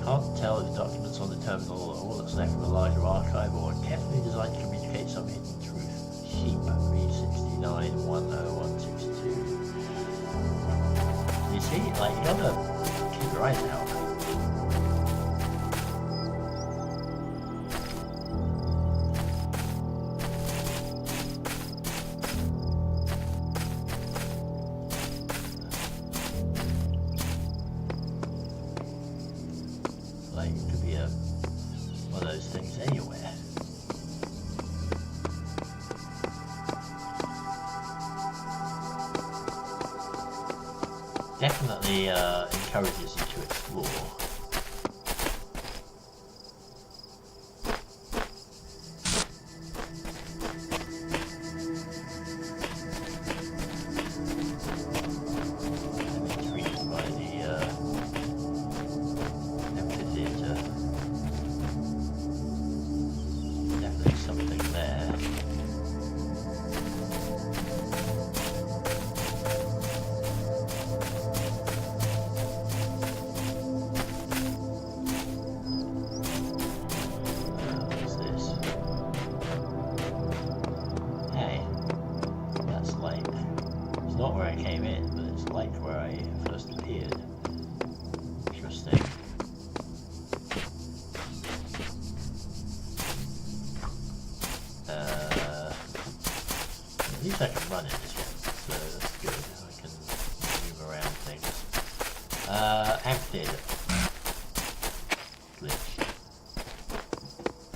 Can't tell if documents on the terminal are all that's left from a larger archive or carefully designed to communicate some hidden truth. Sheep, V69 10162. You see, like, you gotta keep your eyes out. Like, it could be one of those things anywhere. Definitely encourages you to explore. I'm intrigued by the amphitheater. Definitely something there. What's this? Hey, that's like, it's not where I came in, but it's like where I first appeared. Interesting. At least I can run in this one, so that's good. I can move around things. Amphitheater. Glitch.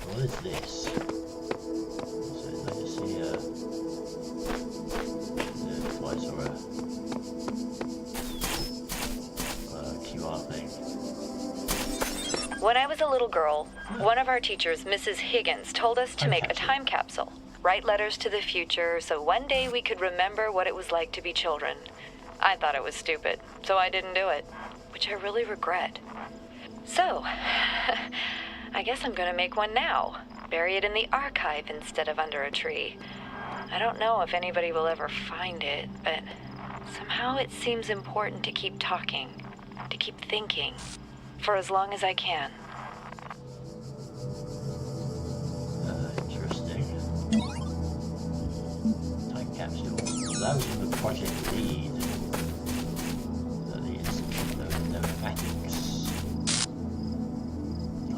What is this? So I just see twice or a QR thing. When I was a little girl, one of our teachers, Mrs. Higgins, told us to make a time capsule, write letters to the future, so one day we could remember what it was like to be children. I thought it was stupid, so I didn't do it, which I really regret. So, I guess I'm gonna make one now, bury it in the archive instead of under a tree. I don't know if anybody will ever find it, but somehow it seems important to keep talking, to keep thinking, for as long as I can. Interesting. Time capsule. So that was in the project lead. The pneumatics.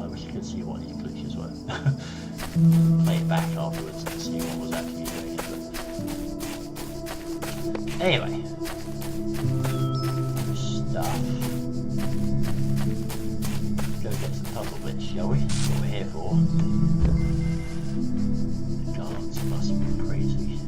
I wish you could see what these glitches were. Play it back afterwards to see what was actually doing it. But anyway. Stuff. Go get some puzzle bits, shall we? That's what we're here for. The guards must be crazy.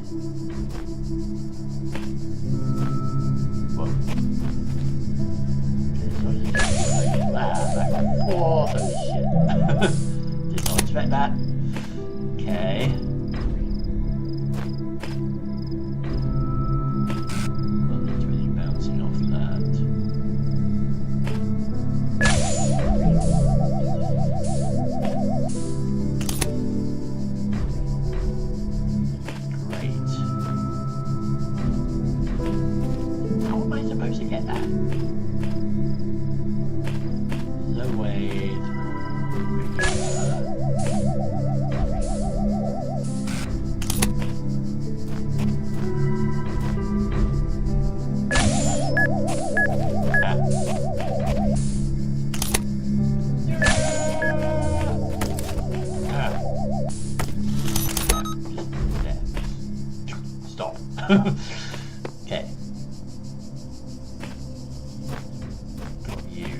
supposed to get that? No way. Stop. Okay. Got you.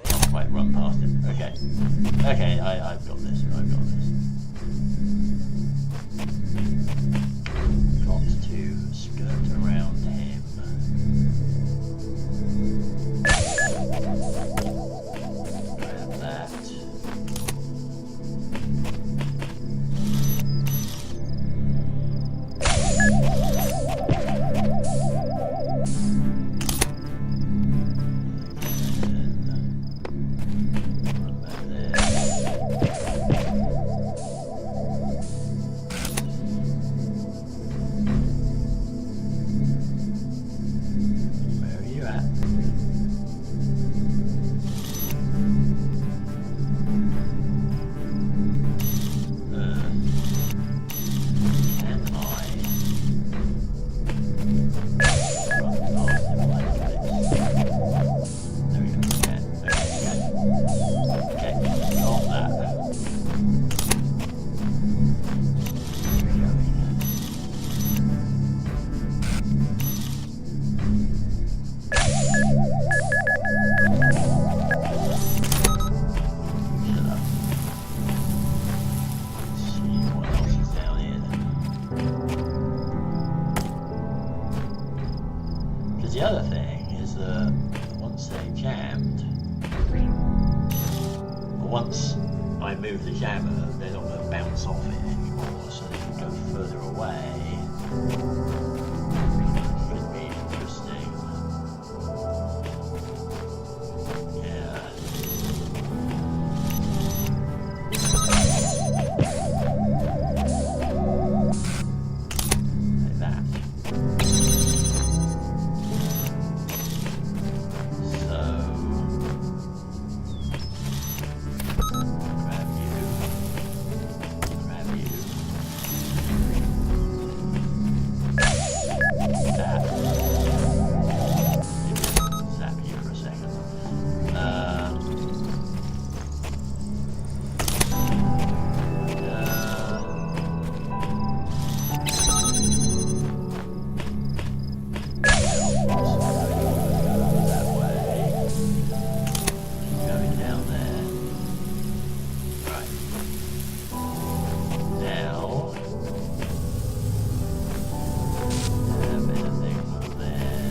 Not quite run past him. Okay. Okay, I've got this. I've got this. Got to skirt around him. Grab that. Run back there. Where are you at? Can I run past him like this? There we go. Can. Okay, got that. Where are we going? Shut up. Let's see what else is down here then. Because the other thing is that once they're jammed, or once I move the jammer, they're not going to bounce off it anymore, so they can go further away. Could be interesting. Yeah. Like that. So grab you. Grab you. That. Maybe zap you for a second. That way. Going down there. Right. Now. Have anything there.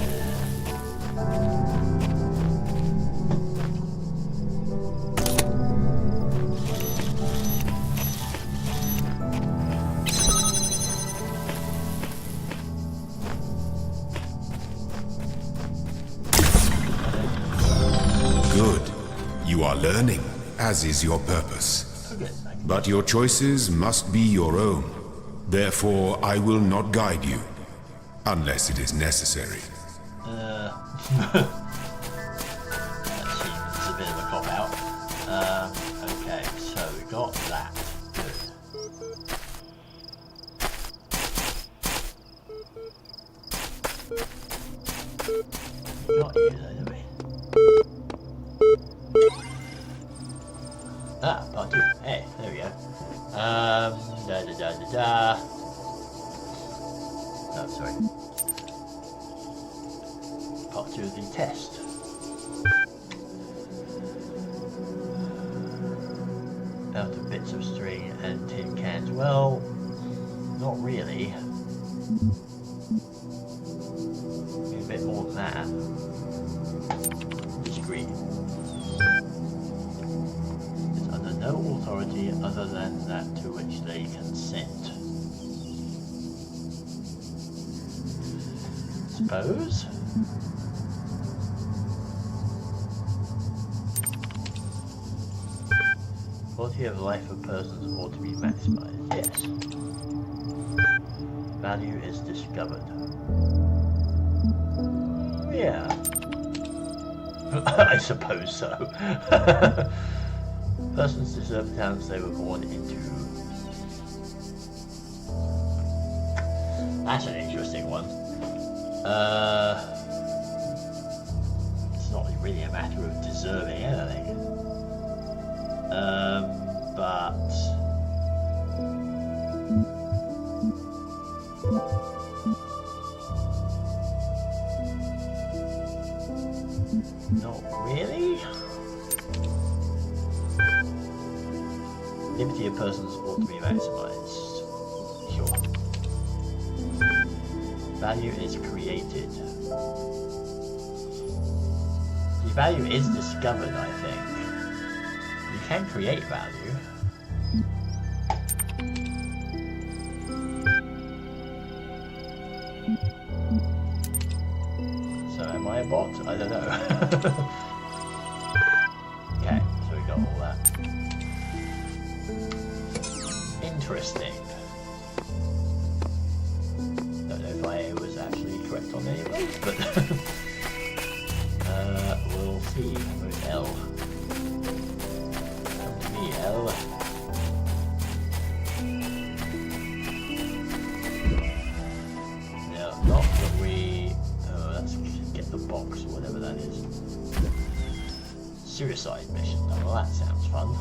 Good. You are learning, as is your purpose. Okay, thank you. But your choices must be your own. Therefore, I will not guide you, unless it is necessary. That seems a bit of a cop out. Okay, so we got that. Good. We got you though, didn't we? Ah, part two. Hey, there we go. Da da da da da. No, sorry. Part two of the test. Out of bits of string and tin cans. Well, not really. Maybe a bit more than that. Disagree. It's under no authority other than that to which they consent. Suppose? quality of life of persons ought to be maximized. Yes. Value is discovered. Yeah. I suppose so. Persons deserve the talents they were born into. That's an interesting one. It's not really a matter of deserving anything. But not really. Liberty of persons ought to be maximized. Sure. Value is created. The value is discovered, I think. You can create value. So am I a bot? I don't know. Okay, so we got all that. Interesting. Don't know if I was actually correct on any of those, but we'll see. Where's L? Come to me, L. No, not that we. Oh, let's get the box or whatever that is. Suicide mission. Oh, well, that sounds fun.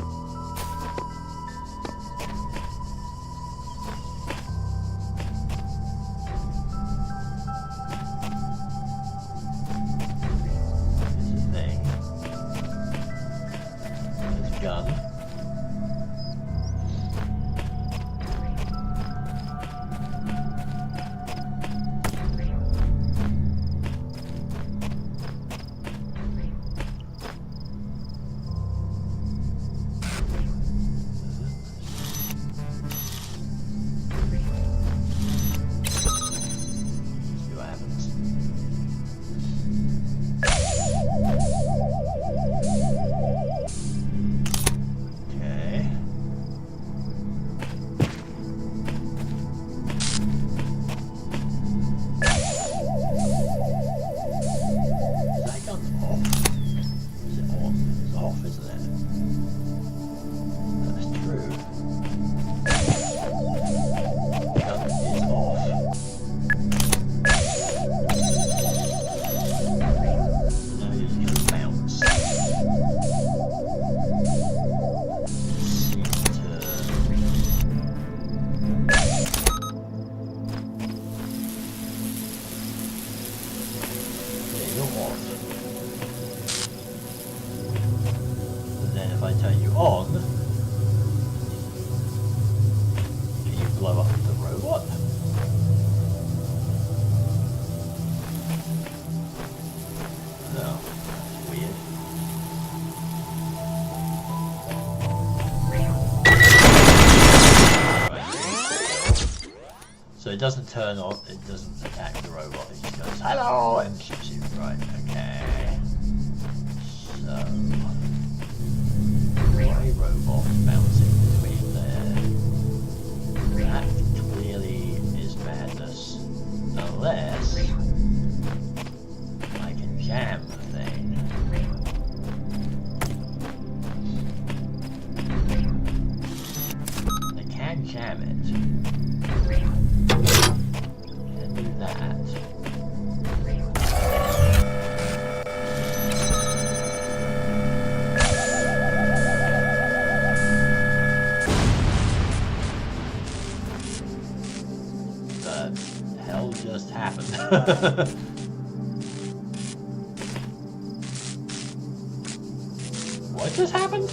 Gun. See what happens. If I turn you on, can you blow up the robot? No, that's weird. So it doesn't turn on, it doesn't attack the robot, it just goes, hello, and shoots you. Right, okay. So... a robot bouncing between there. That clearly is madness. Unless I can jam the thing. I can jam it. Can do that. Just happened. What just happened?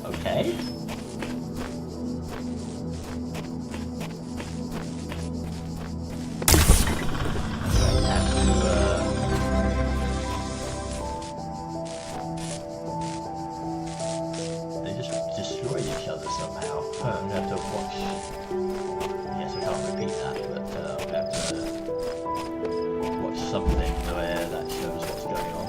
Okay. They just destroy each other somehow. I'm gonna have to watch. Yes, I can't repeat that, but I'm gonna have to watch something where that shows what's going on.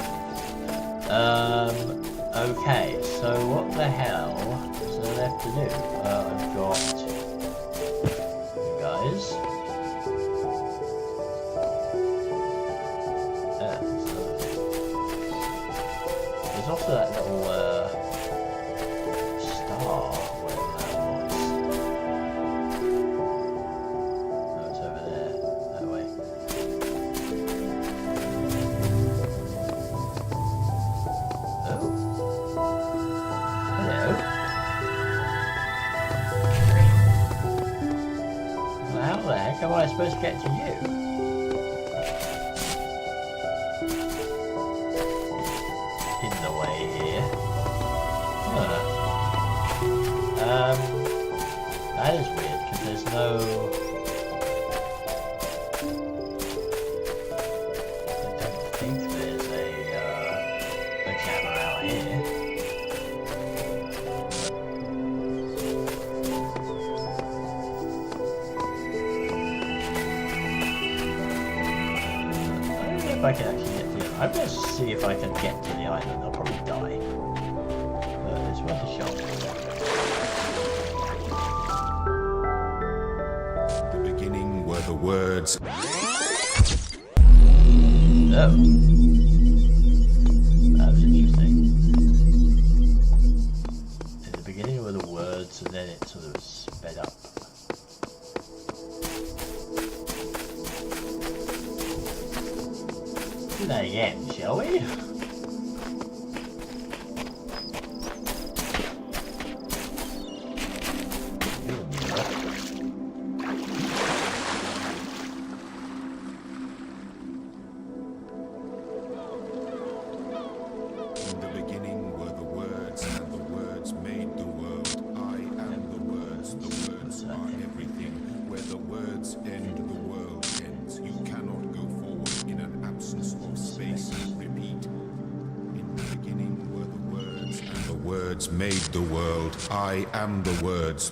how am I supposed to get to you? In the way here. Huh. That is weird, because there's no... I don't think there's a jammer out here. If I can actually get to the island. I'm going to see if I can get to the island. I'll probably die. But it's worth a shot. The beginning were the words. Oh. That was interesting. In the beginning were the words, and then it sort of sped up. Do that again, shall we? In the beginning were the words, and the words made the world. I am the words are everything. Where the words end, the world ends. You cannot go forward in an absence of space. Repeat. In the beginning were the words, and the words made the world. I am the words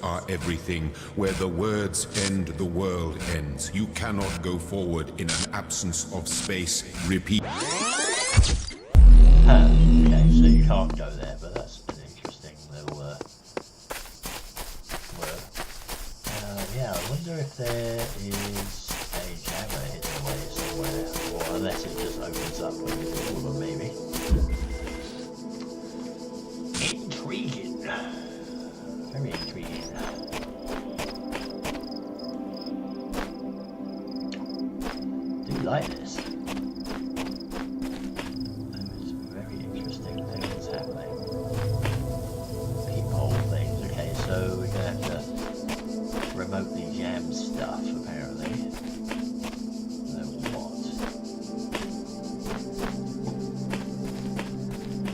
are everything. Where the words end, the world ends. You cannot go forward in an absence of space. Repeat. Okay, so you can't go there, but that's an interesting little word. Yeah, I wonder if there is a jammer hidden away somewhere, or unless it just opens up when you do all of them, maybe. Intriguing. Very intriguing. Do you like this? Remotely jam stuff, apparently.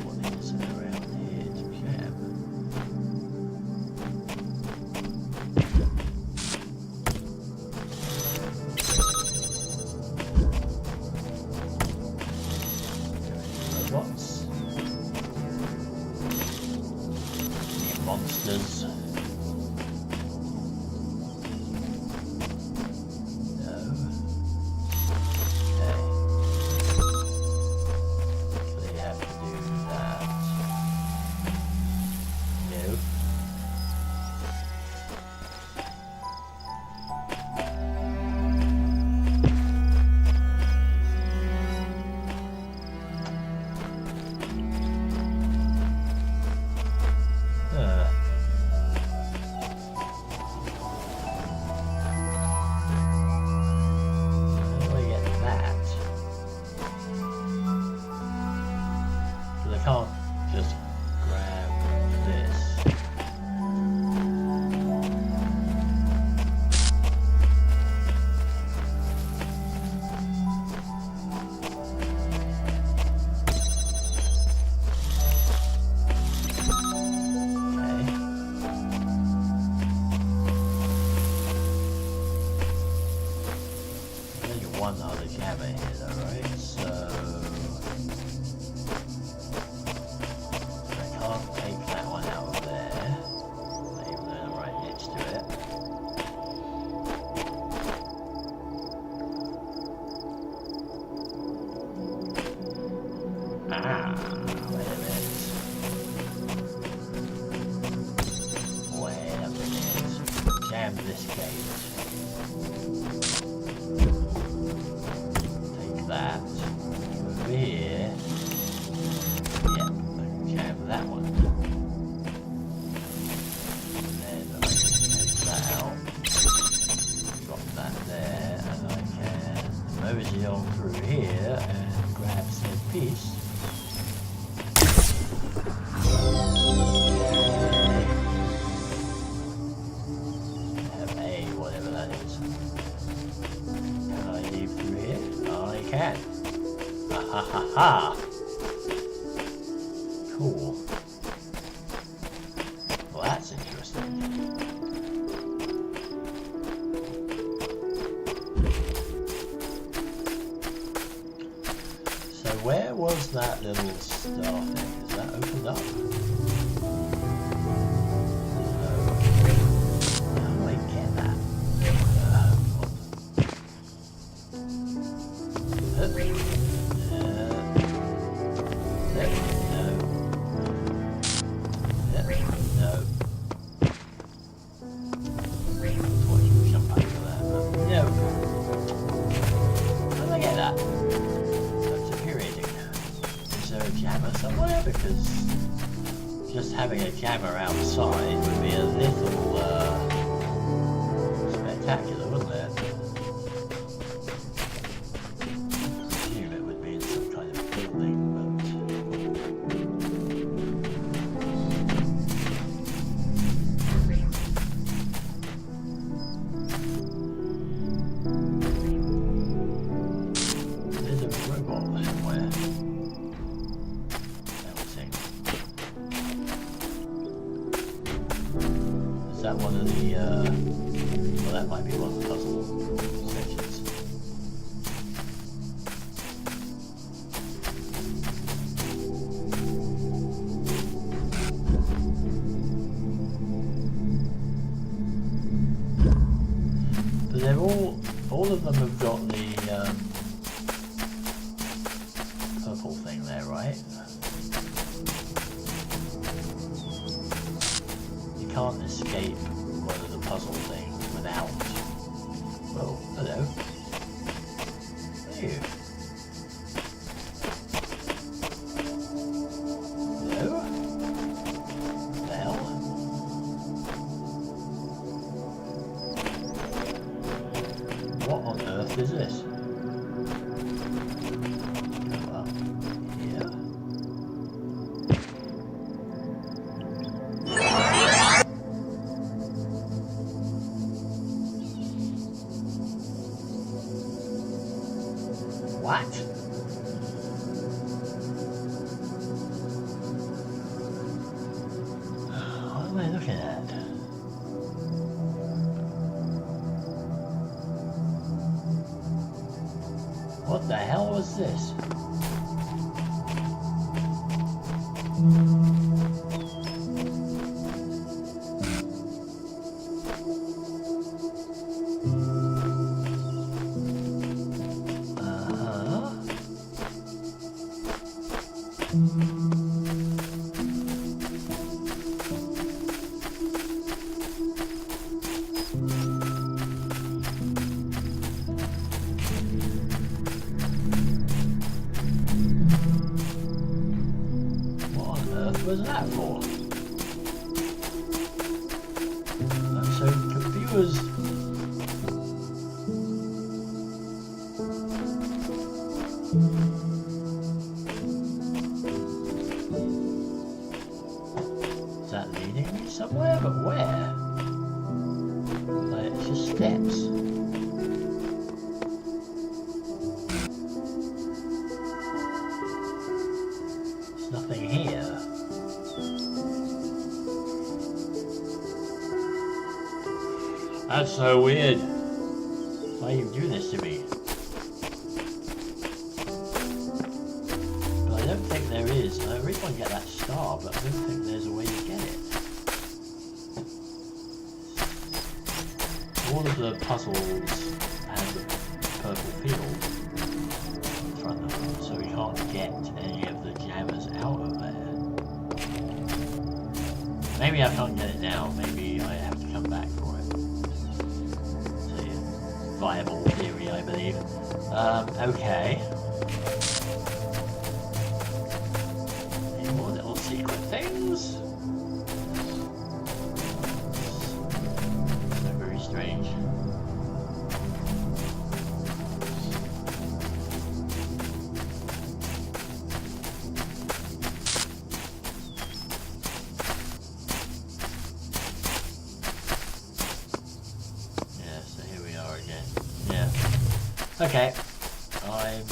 What is around here to jam? Robots? Any monsters? Can't just grab this. There's one other jammer here though, right? So take that one out of there, even though I'm right next to it. Wait a minute. Jam this gate. Take that. Over here. That one. And then I can take that out, drop that there, and I can mosey on through here and grab said piece. Have a whatever that can. Ha ha ha ha. Cool. Well, that's interesting. So where was that little star thing? Is that opened up? How do I get that? Just having a jammer outside would be a little spectacular, wouldn't it? I assume it would be in some kind of building, but there's a robot somewhere. Is that one of the, well, that might be one of the puzzle sections. But they're all of them have got the, purple thing there, right? Can't escape one of the puzzle things without. Oh, hello. Who are you? Hello? What the hell? What on earth is this? Go up here. What? What am I looking at? What the hell was this? Was that for? I'm so confused. Is that leading me somewhere? But where? Like, it's just steps. There's nothing here. That's so weird. Why you do this to me? But I don't think there is. I really want to get that star, but I don't think there's a way to get it. All of the puzzles have the purple field in front of them, so we can't get any of the jammers out of there. Maybe I can't get it now. Maybe I have to come back for it. Viable theory, I believe. Okay. Any more little secret things? So very strange. Okay. I'm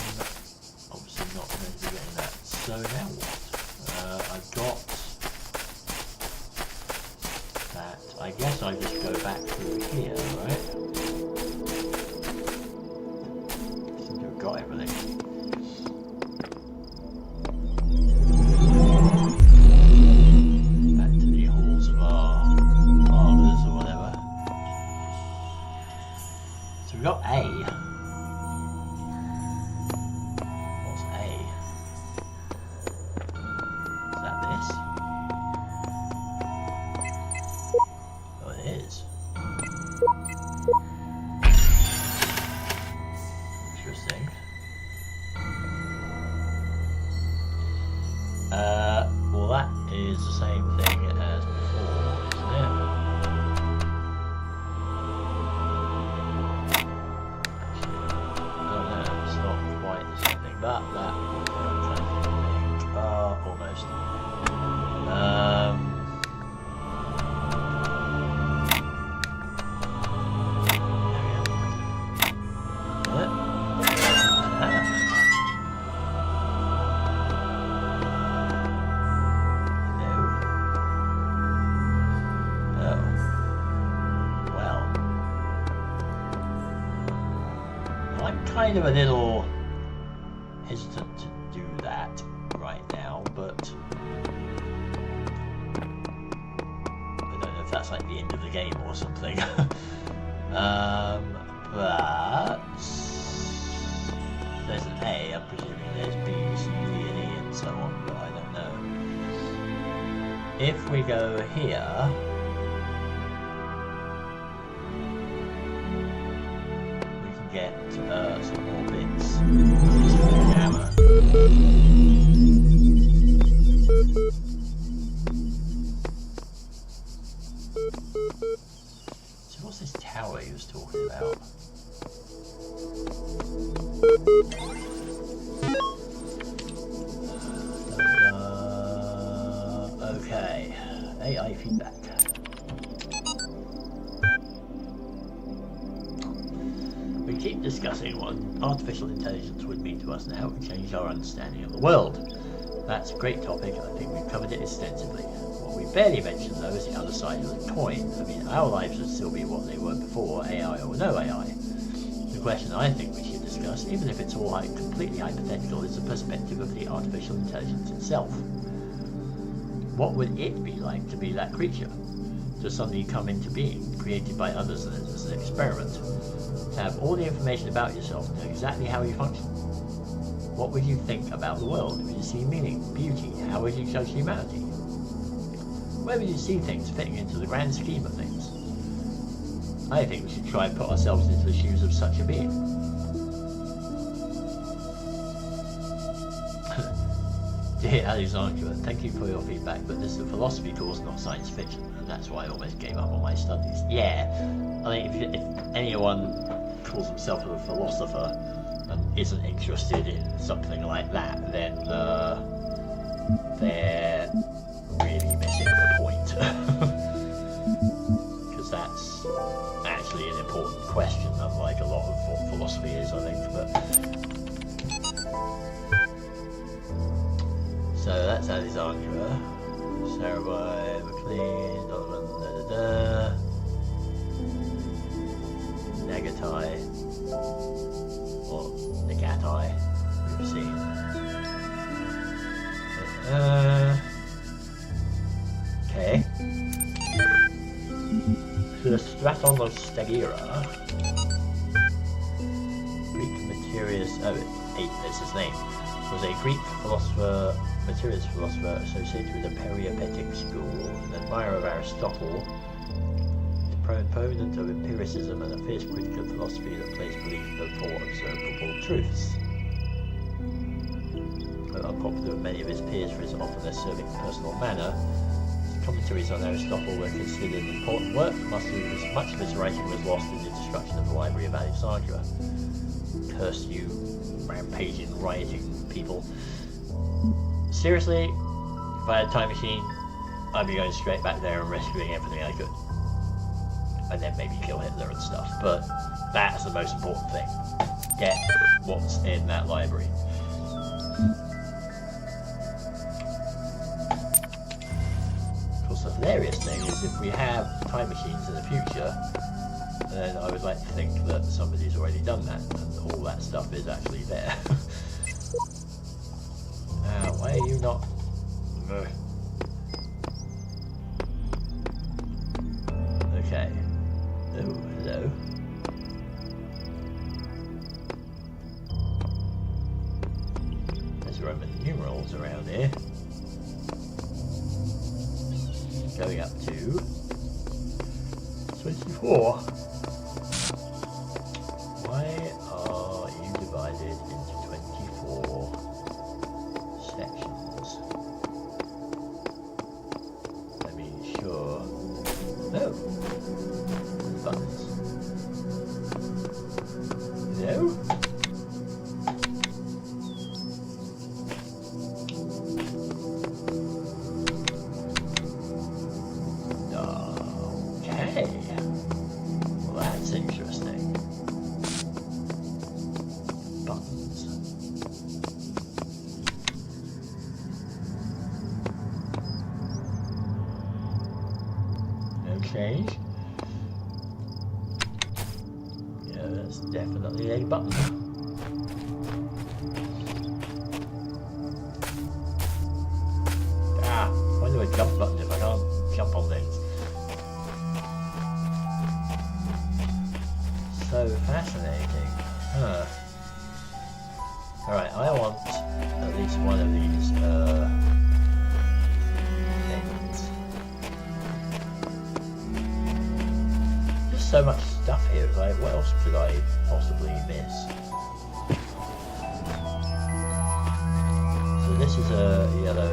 obviously not going to be getting that. So now what? I got that. I guess I just go back through here, right? I think I've got everything. Back to the halls of our fathers or whatever. So we've got A. What's A? Is that this? Oh, it is. Interesting. Well, that is the same thing as before, isn't it? Oh no, it's not quite the same thing, but that I'm trying to think. Almost. Kind of a little hesitant to do that right now, but I don't know if that's like the end of the game or something. But there's an A, I'm presuming there's B, C, D, and E, and so on, but I don't know. If we go here, get some more bits. Hammer. So what's this tower he was talking about? Okay. AI feedback. We keep discussing what artificial intelligence would mean to us and how it would change our understanding of the world. That's a great topic, and I think we've covered it extensively. What we barely mentioned, though, is the other side of the coin. I mean, our lives would still be what they were before, AI or no AI. The question I think we should discuss, even if it's all completely hypothetical, is the perspective of the artificial intelligence itself. What would it be like to be that creature? To suddenly come into being, created by others as an experiment? To have all the information about yourself, know exactly how you function. What would you think about the world? Would you see meaning, beauty? How would you judge humanity? Where would you see things fitting into the grand scheme of things? I think we should try and put ourselves into the shoes of such a being. Dear Alexandra, thank you for your feedback, but this is a philosophy course, not science fiction, and that's why I almost gave up on my studies. Yeah, I think if anyone calls himself a philosopher and isn't interested in something like that, then they're really missing the point. Because that's actually an important question, unlike a lot of what philosophy is, I think. So that's Alexandra, Sarah McLean, Negatai, or Negatai, we've seen. Okay. So the Straton of Stagira, Greek materialist, that's his name, was a Greek philosopher, materialist philosopher associated with the Peripatetic school, an admirer of Aristotle, proponent of empiricism and a fierce critic of philosophy that placed belief before observable truths. Though unpopular with many of his peers for his often less serving personal manner, his commentaries on Aristotle were considered an important work. Much of his writing was lost in the destruction of the Library of Alexandria. Curse you, rampaging, rioting people. Seriously, if I had a time machine, I'd be going straight back there and rescuing everything I could. And then maybe kill Hitler and stuff, but that's the most important thing. get what's in that library. Of course, the hilarious thing is if we have time machines in the future, then I would like to think that somebody's already done that and all that stuff is actually there. Why are you not... Okay. Oh, hello. There's Roman numerals around here. Going up to 24. Why are you divided into 24 sections? I mean, sure. No. Buttons. No? Okay. Well, that's interesting. Buttons. No change. Yeah, that's definitely a button. Why do I jump button if I can't jump on things? So fascinating. Huh. Alright, I want at least one of these things. Just so much stuff here, like what else could I possibly miss? So this is a yellow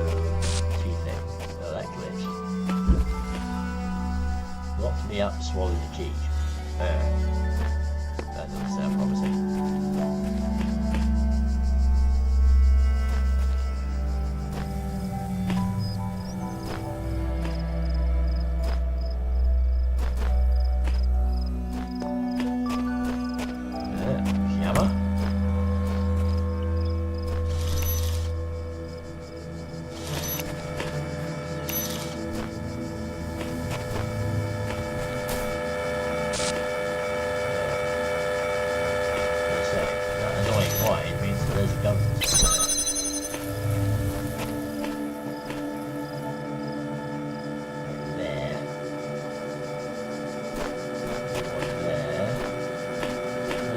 tea thing. Oh, that glitched. Locked me up, swallowed the key. That doesn't sound promising.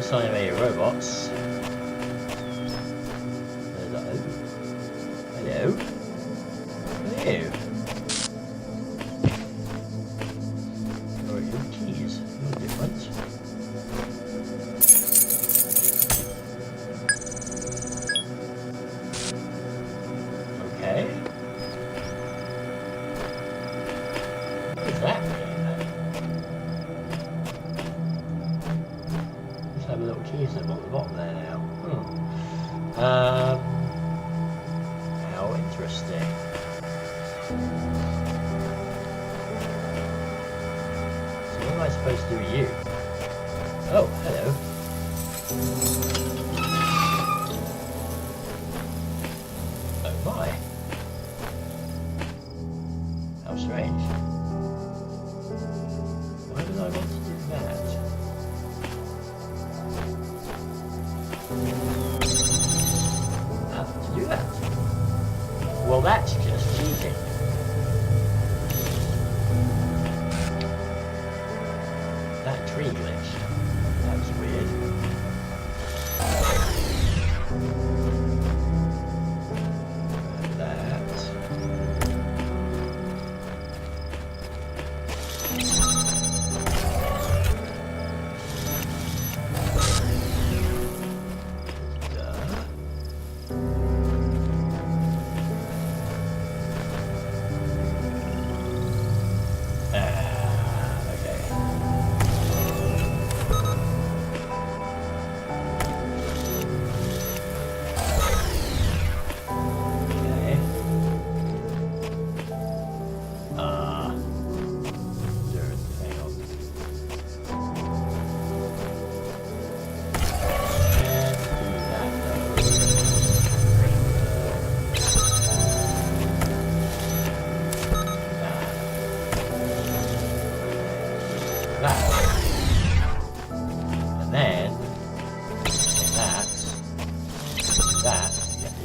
Animated robots. Hello. Hello. Or your keys. You're different. Okay. What does that mean? Have a little key symbol at the bottom there now. How interesting. So what am I supposed to do with you? Oh, hello. Oh my. How strange. Why did I want to do that? To do that. Well, that's just cheating. That tree glitch. That's weird.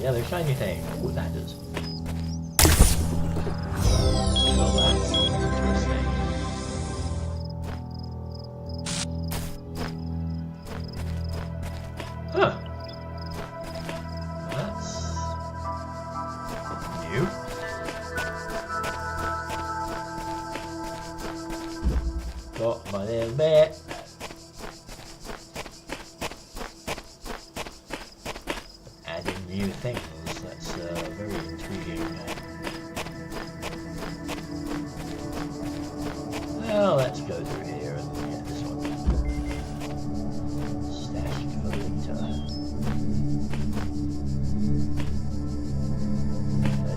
Yeah, the shiny thing. What that does. Well, that's interesting. Huh. That's new. Got my little bit. Adding new things. That's very intriguing. Well, let's go through here and get this one stashed for later.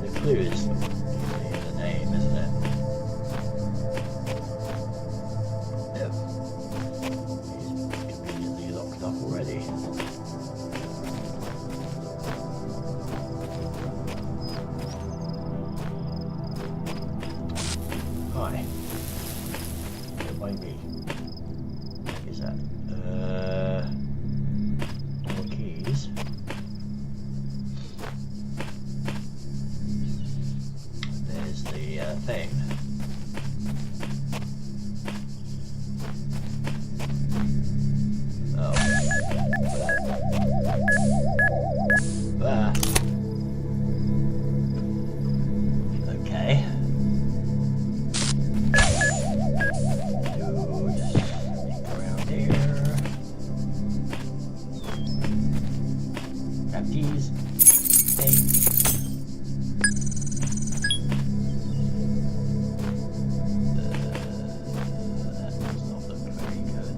The clue is usually in the name, isn't it? Yep. He's conveniently locked up already. Hi. By me. What is that? More keys. There's the thing. Oh. Ah. Okay. These things. That does not look very good.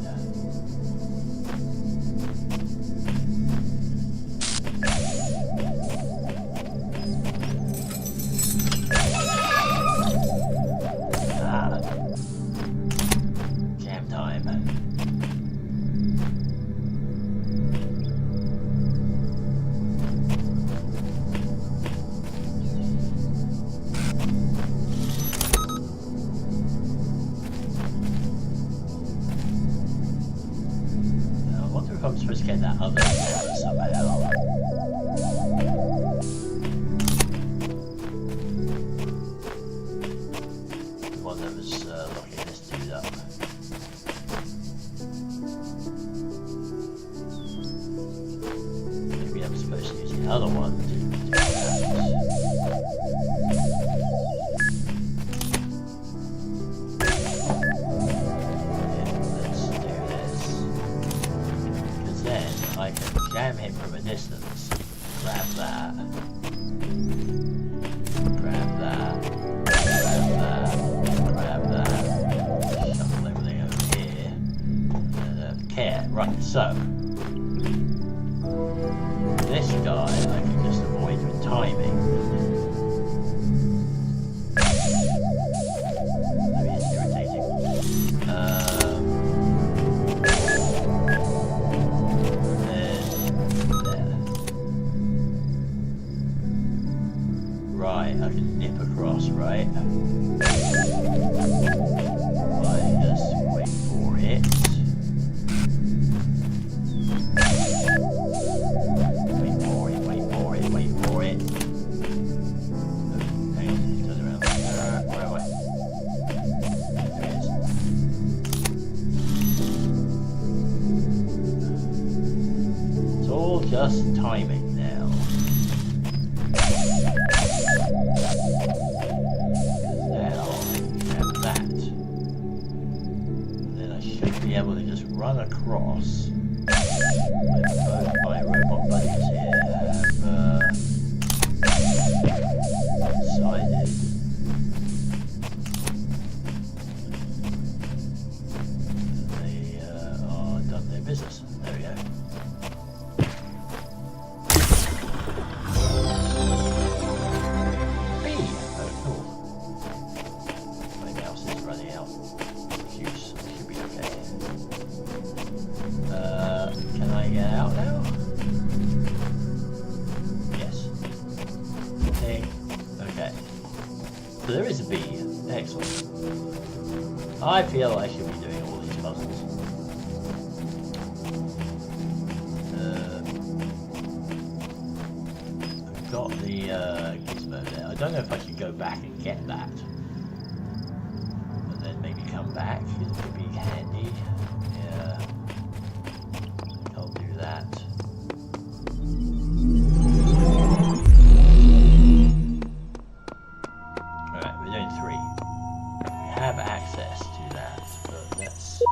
Ah. Jam time. I'm supposed to get that other camera somehow. The one that was locking this dude up. Maybe I'm supposed to use the other one to do that. I can jam him from a distance. Grab that. Grab that. Grab that. Grab that. Shuffle everything over here. And care. Right, so. This guy I can just avoid with timing. Maybe it's irritating. Right, I can nip across, right? I just wait for it. Wait for it, wait for it, wait for it. Okay, turn around. Where am I? There it is. It's all just timing now. Able to just run across with both my robot buddies here have decided they are done their business. There we go. Hey! Oh, cool. My mouse is running out of juice. Should be okay. Can I get out now? Yes. Okay. Okay. So there is a B. Excellent. I feel I should be doing all these puzzles. gizmo there. I don't know if I should go back and get that. And then maybe come back. It would be handy. Yeah. I'll do that. Alright, we're doing 3. We have access to that, but let's do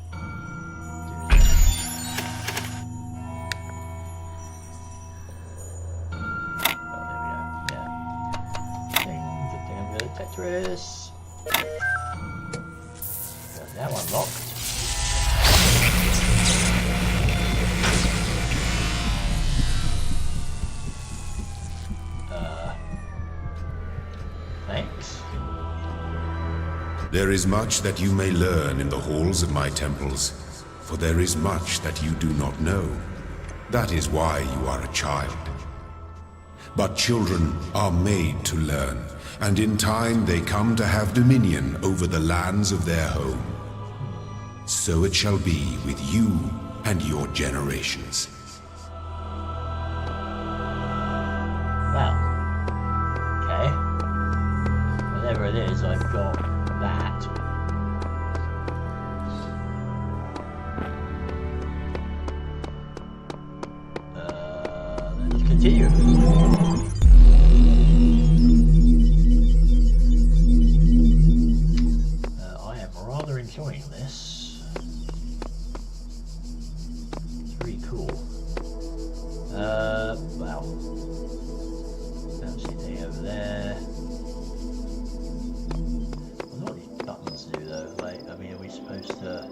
this. Oh, there we go. Yeah. Good thing I'm good at Tetris. Got that one locked. Thanks. There is much that you may learn in the halls of my temples, for there is much that you do not know. That is why you are a child. But children are made to learn, and in time they come to have dominion over the lands of their home. So it shall be with you and your generations. Well, okay. Whatever it is, I've got that. Let's continue. I am rather enjoying this. It's pretty cool. Well, don't see anything over there. I wonder what these buttons do though. Like, I mean, are we supposed to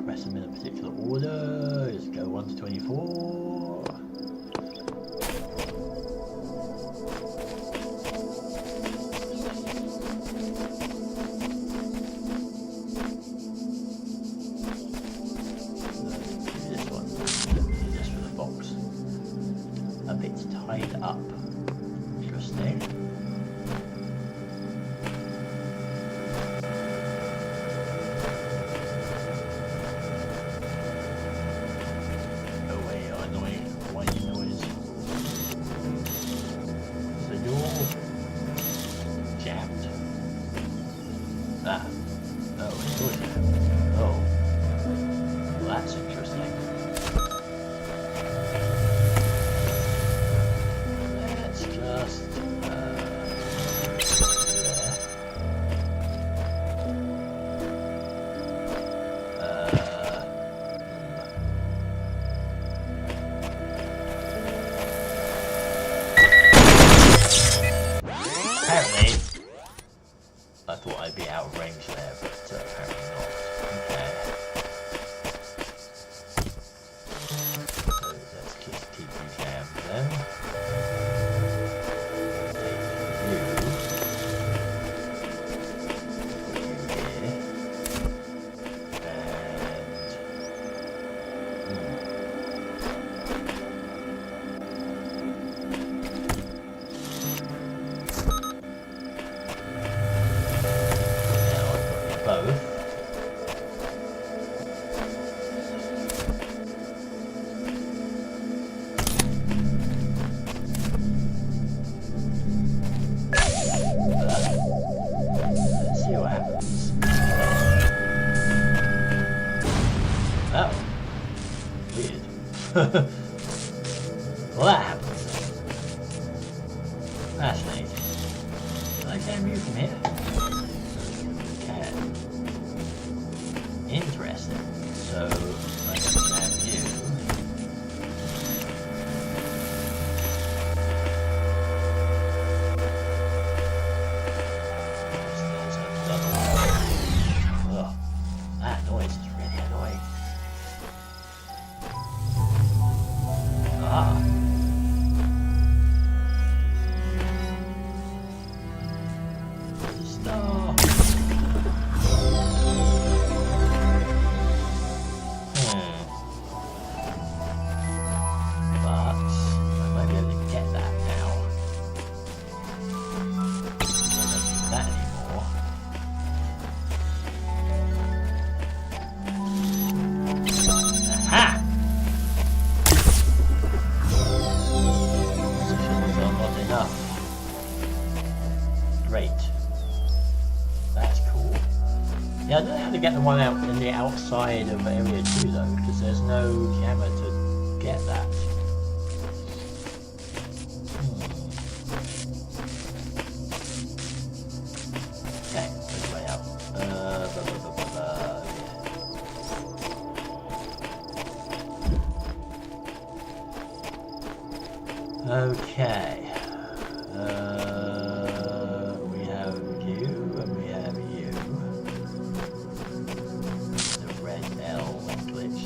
press them in a particular order? Just go 1 to 24. This one, just for the box. A bit tied up. Interesting. Go away, annoying whiny noise. So you're jammed. Ah. Oh, it's good. Oh. Well, that's interesting. Let's just apparently, I thought I'd be out of range there, but apparently not. Okay. So let's keep you jammed then. Take you. Put you here. Both. Let's see what happens. Oh. Weird. Well, that happens. Fascinating. Can I jam you from here? Can. Interesting. So, I can jam you. There's another one. Ugh. That noise is really annoying. Ah. Stop. Yeah, I don't know how to get the one out in the outside of area 2 though, because there's no camera to get that. Okay, there's a way out. Okay. We have you and we have you. The red L glitch.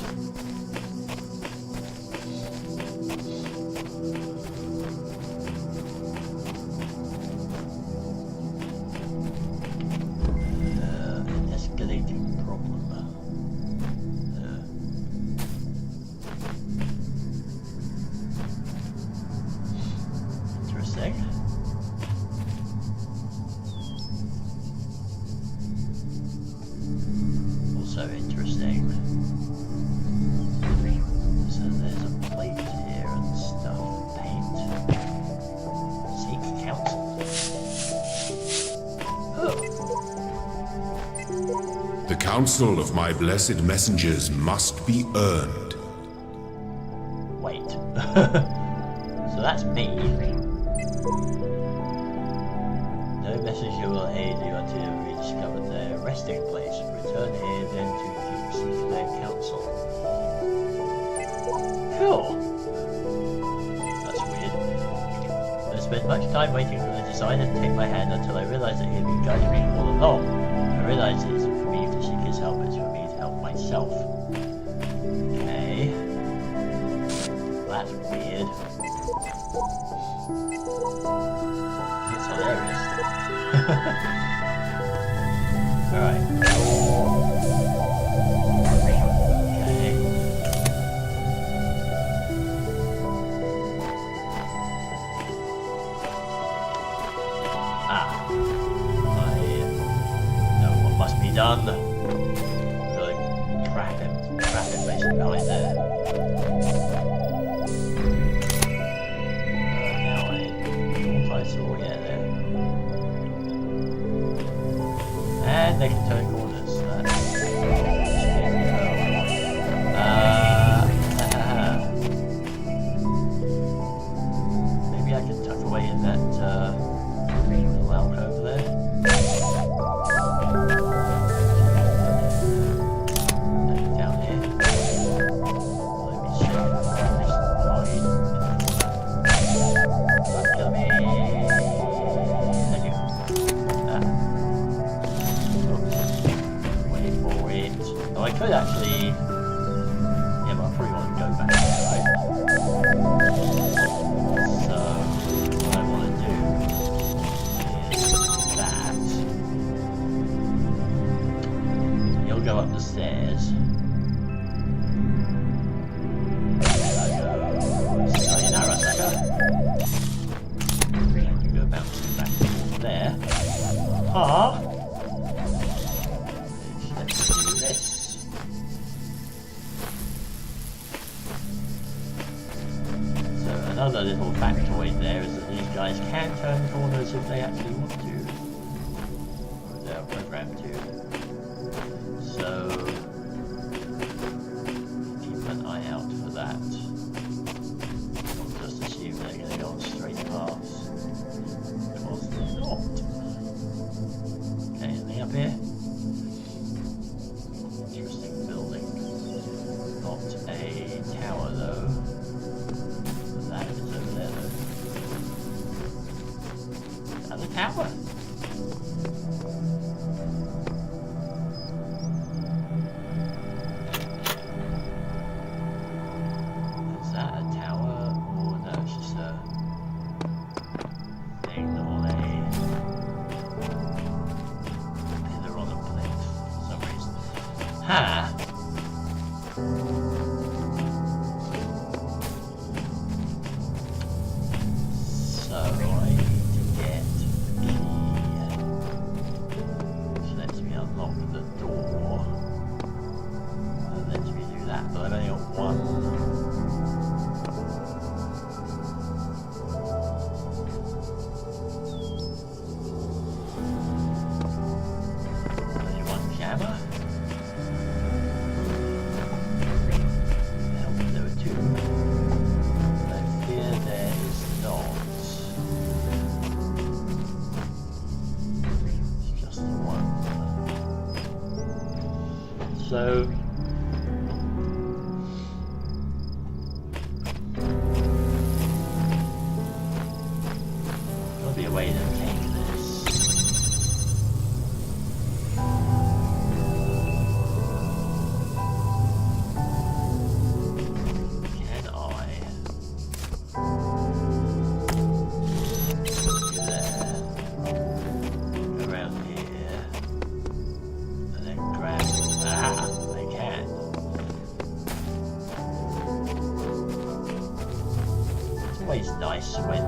An escalating problem. Interesting. Also interesting. So there's a plate here and stuff. Paint. Seek counsel. Oh. The counsel of my blessed messengers must be earned. Wait. So that's me. No messenger will aid you until you've rediscovered their resting place. Return here then to seek their counsel. Cool. That's weird. I spent much time waiting for the designer to take my hand until I realized that he had been guiding me all along. I realized it isn't for me to seek his help, it's for me to help myself. Okay. That's weird. It's hilarious. Alright. Okay. Ah. I know what must be done. Gotta trap him basically right there. Now I saw yeah there. And they can turn corners. Maybe I can tuck away in that little alcove there. Maybe down here. Let me see. Don't kill me. Thank you. Wait for it. Oh, I could actually. Yeah, but I probably want to go back there, right? So, what I want to do is that. He'll go up the stairs. Sayonara, sucker. I can go bouncing back there. Ah! Let's do this. So another little factoid there is that these guys can turn corners if they actually want to. Or they're programmed to. So keep an eye out for that. Don't just assume they're going to go on straight paths. Because they're not. Okay, anything up here? Interesting building. Not a tower though. That is over there though. Another tower? Is that a tower? Or no, it's just a thing or a pillar on a plate for some reason. Ha! So I need to get the key, which lets me unlock the door. That lets me do that, but I've only got one. Only one camera. So there'll be a way to take this. Can I? Around here, and then grab. I can. It's always nice when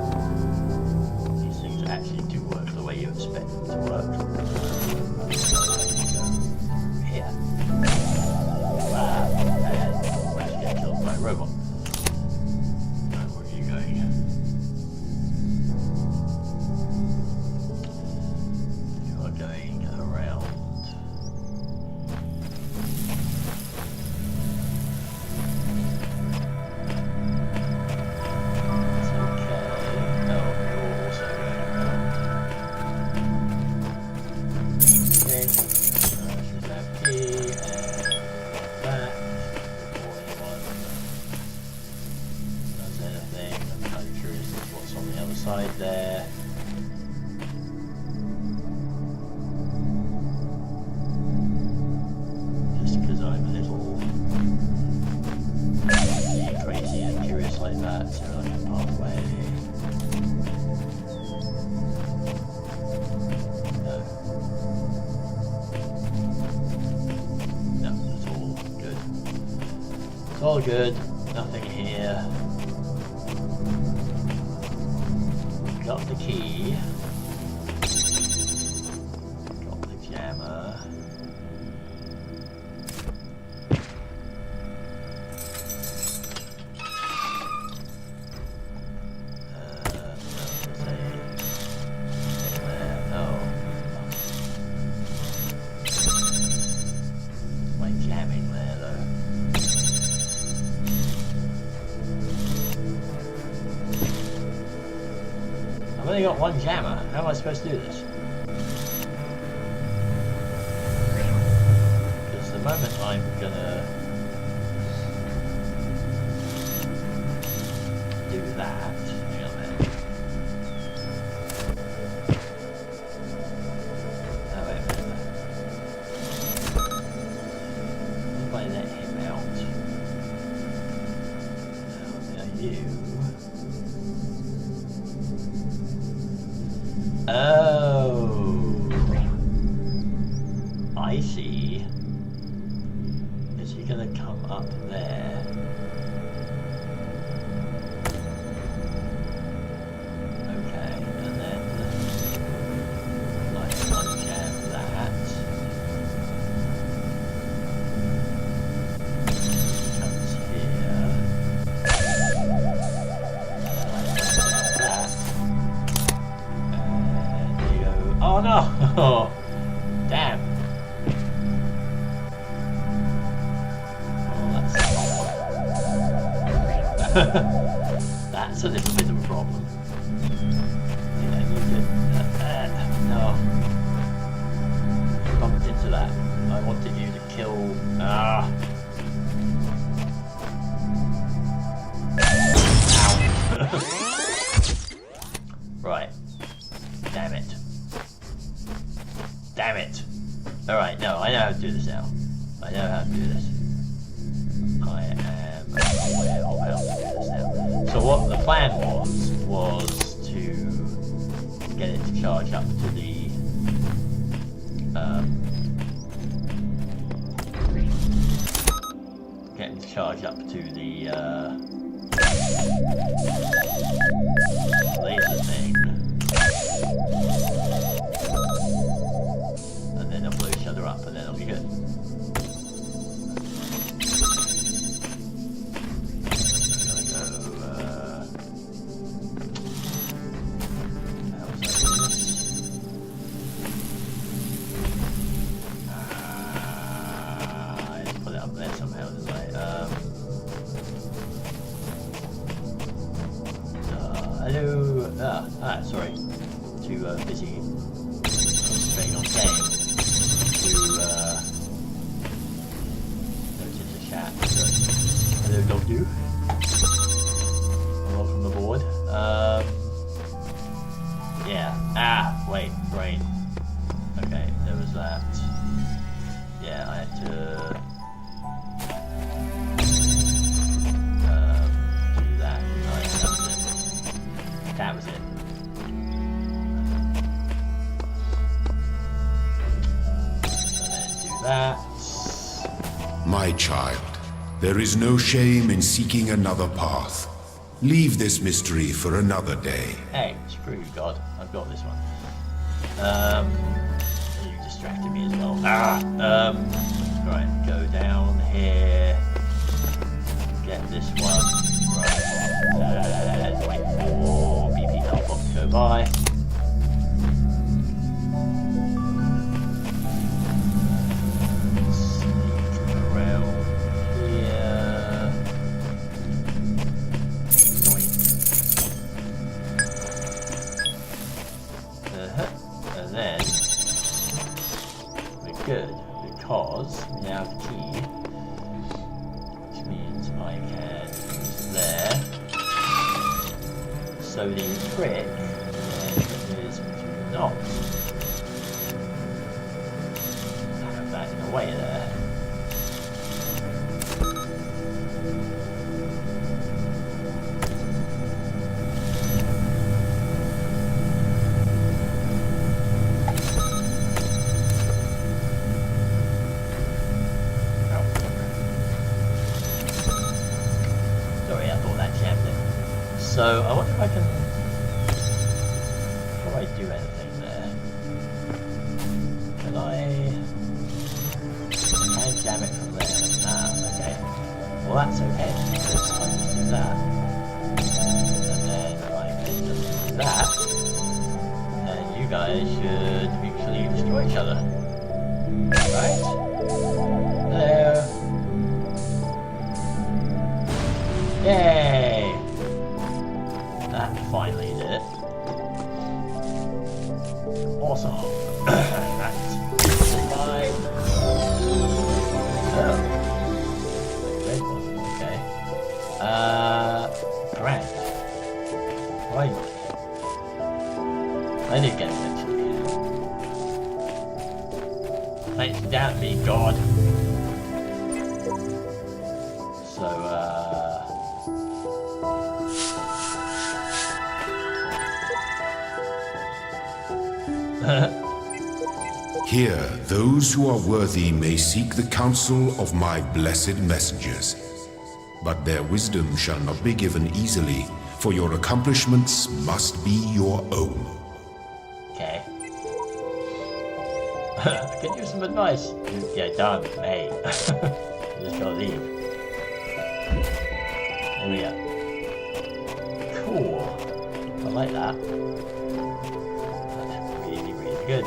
these things actually do work the way you expect them to work. Here. I managed to get killed by a robot. Where are you going? Going around. It's okay. No, you're also going around. Okay. Should have key and back. Before anyone does anything. I'm kind of curious as to what's on the other side there. Crazy and curious like that, so like a pathway. No, it's all good. It's all good, nothing here. Got the key. Got the jammer. I've only got one jammer. How am I supposed to do this? Because the moment I'm gonna do that, hang on a minute. Oh, wait a minute. If I let him out, now you. Oh, I see. Is he gonna come up there? Okay, and then like unjam that. Comes here. Oh no! Damn! Oh, that's a little bit of a problem. Yeah, you could. No. Bumped into that. I wanted you to kill. Ah! Ow! Right. Damn it. Damn it! Alright, no, I know how to do this now. I know how to do this. I am aware of how to do this now. So what the plan was to get it to charge up to the get it to charge up to the laser thing. And then they'll blow each other up and then it'll be good. Hello. Sorry. Too busy concentrating on game to that. My child, there is no shame in seeking another path. Leave this mystery for another day. Hey, screw you, God. I've got this one. You distracted me as well. Right, go down here. Get this one. Right. Wait for BP Helicopter to go by. Good, because we have the key, which means I can use there. So the trick is to not have that in the way there. So I wonder if I can, before I do anything there, can I jam it from there? Okay. Well, that's okay, because I just do that, and then I can just do that, and you guys should mutually destroy each other. Right? There. Yay! That finally did it. Awesome. Right. Bye. Oh. Red one. Okay. Grant. Right. I did get it actually. Thanks, damn me, God. So, Here, those who are worthy may seek the counsel of my blessed messengers. But their wisdom shall not be given easily, for your accomplishments must be your own. okay. I could use some advice. Yeah, done. Hey. You just gotta leave. There we go. Cool. I like that. That's really, really good.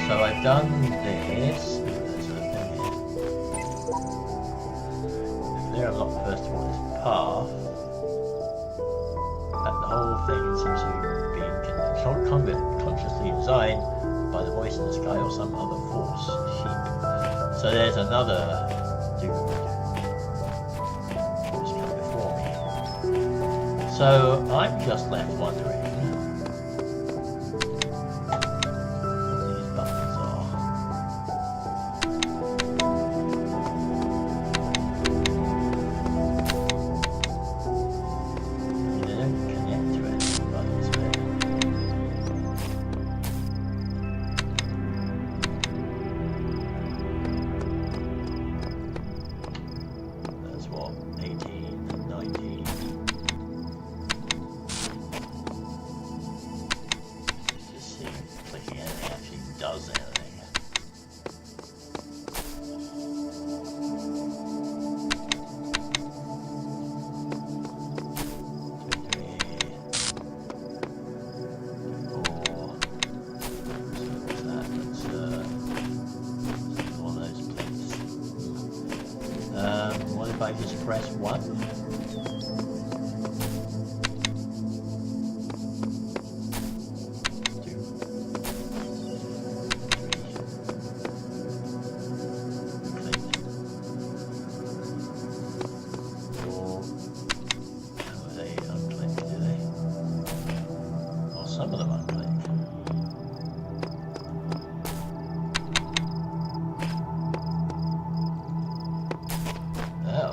So I've done this. Clear unlock first of all this path. That the whole thing seems to be consciously designed by the voice in the sky or some other force. Sheep. So there's another dude who's come before me. So I'm just left wondering. I just press 1. Some of them unclick. Oh.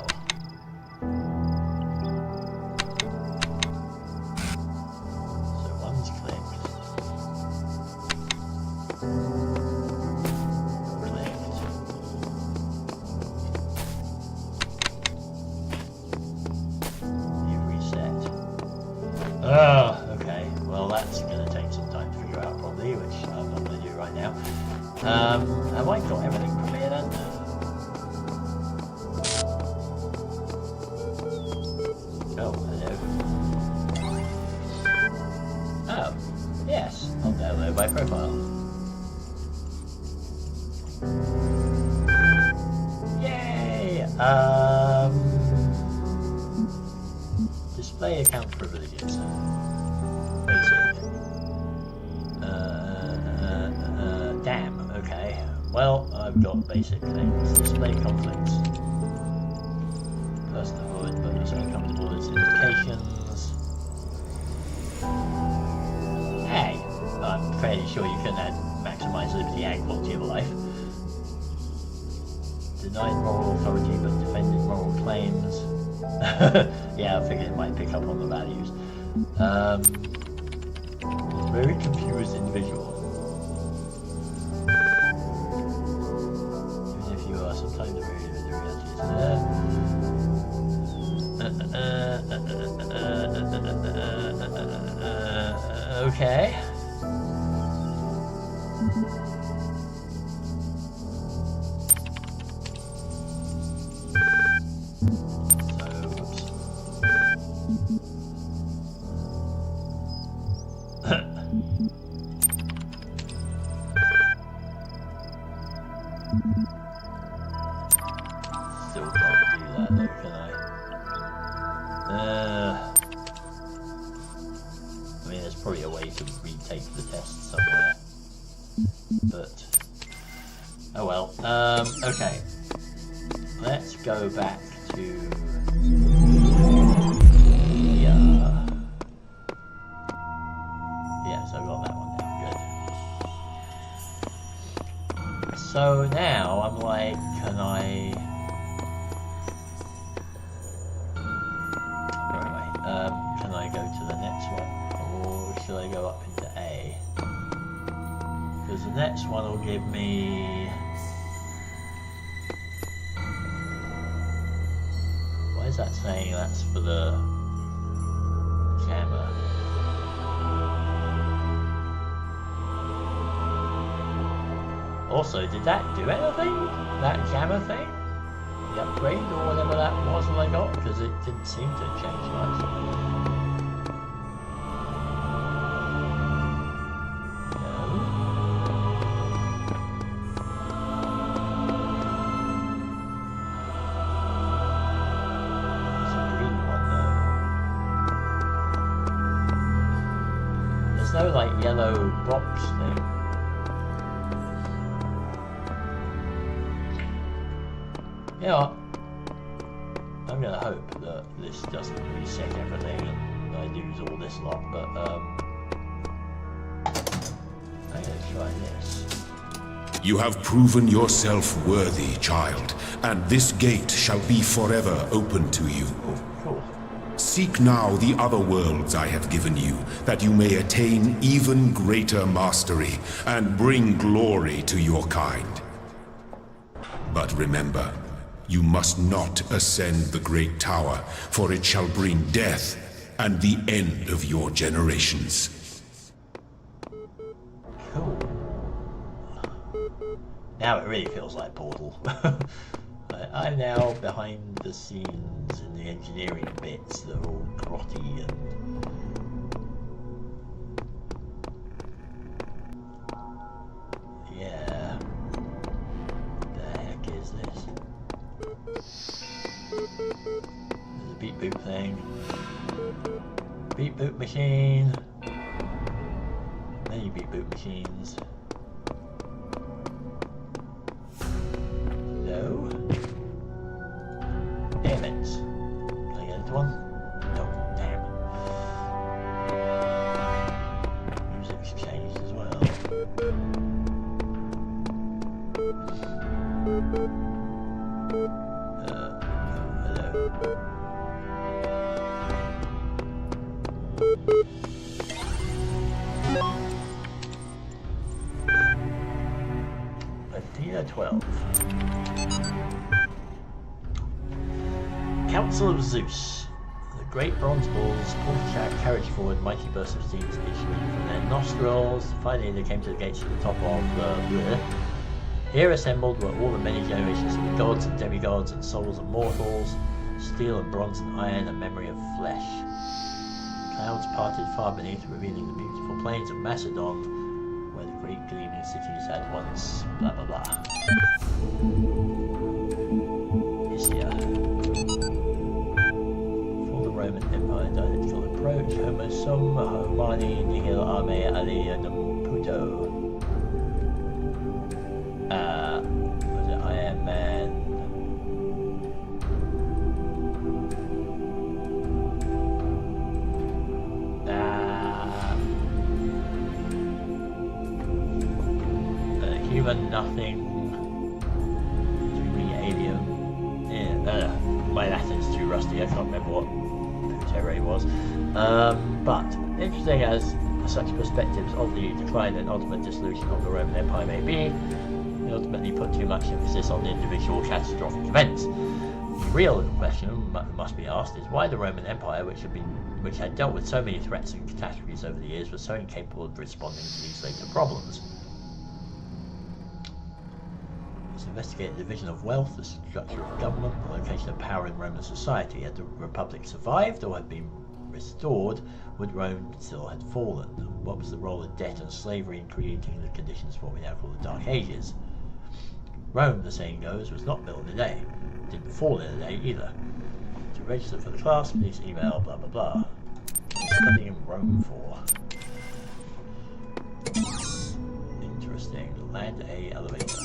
Have I got everything from here then? Oh, hello. Oh, yes. I'll download my profile. Yay! Display account privileges. Basic. Damn, okay. Well, I've got basic things. Display conflicts. Personhood, but it's uncomfortable as indications. Hey, I'm fairly sure you can maximize liberty and quality of life. Denied moral authority but defended moral claims. Yeah, I figured it might pick up on the values. Very confused individual. Even if you are sometimes the reality is okay. Still can't do that though, can I? I mean, there's probably a way to retake the test somewhere. But, oh well. Okay. Let's go back to yes, I've got that one there. Good. So now I'm like, can I? Where am I? Can I go to the next one, or should I go up into A? Because the next one will give me. Why is that saying that's for the jammer? Also, did that do anything? That jammer thing? The upgrade or whatever that was that I got? Because it didn't seem to change much. No, like yellow box thing. You know what? I'm gonna hope that this doesn't reset everything and I lose all this lot, but I'm gonna try this. You have proven yourself worthy, child, and this gate shall be forever open to you. Oh, cool. Seek now the other worlds I have given you, that you may attain even greater mastery and bring glory to your kind. But remember, you must not ascend the great tower, for it shall bring death and the end of your generations. Cool. Now it really feels like Portal. I'm now behind the scenes in the engineering bits that are all grotty and... yeah. What the heck is this? There's a beep boop thing. Beep boop machine. Many beep boop machines. No. Damn it. Can I get into one? No, damn. Music's changed as well. Hello. Athena 12. Council of Zeus. The great bronze bulls pulled the carriage forward, mighty bursts of steam issuing from their nostrils. Finally, they came to the gates at the top of the bleh. Here assembled were all the many generations of the gods and demigods and souls of mortals, steel and bronze and iron, a memory of flesh. Clouds parted far beneath, revealing the beautiful plains of Macedon, where the great gleaming cities had once blah blah blah. Issia. For the Roman Empire, dialectical approach, Homo sum, Homani, nihil ame alienum puto. Was it Iron Man? Human nothing to be alien. Yeah, my Latin's too rusty, I can't remember what putere was. But interesting as such perspectives of the decline and ultimate dissolution of the Roman Empire may be, they ultimately put too much emphasis on the individual catastrophic events. The real question that must be asked is why the Roman Empire, which had dealt with so many threats and catastrophes over the years, was so incapable of responding to these later problems. Let's investigate the division of wealth, the structure of government, the location of power in Roman society. Had the Republic survived or had been restored, would Rome still have fallen? What was the role of debt and slavery in creating the conditions for what we now call the Dark Ages? Rome, the saying goes, was not built in a day. It didn't fall in a day either. To register for the class, please email blah blah blah. What's studying Rome for? Interesting. Land A elevator.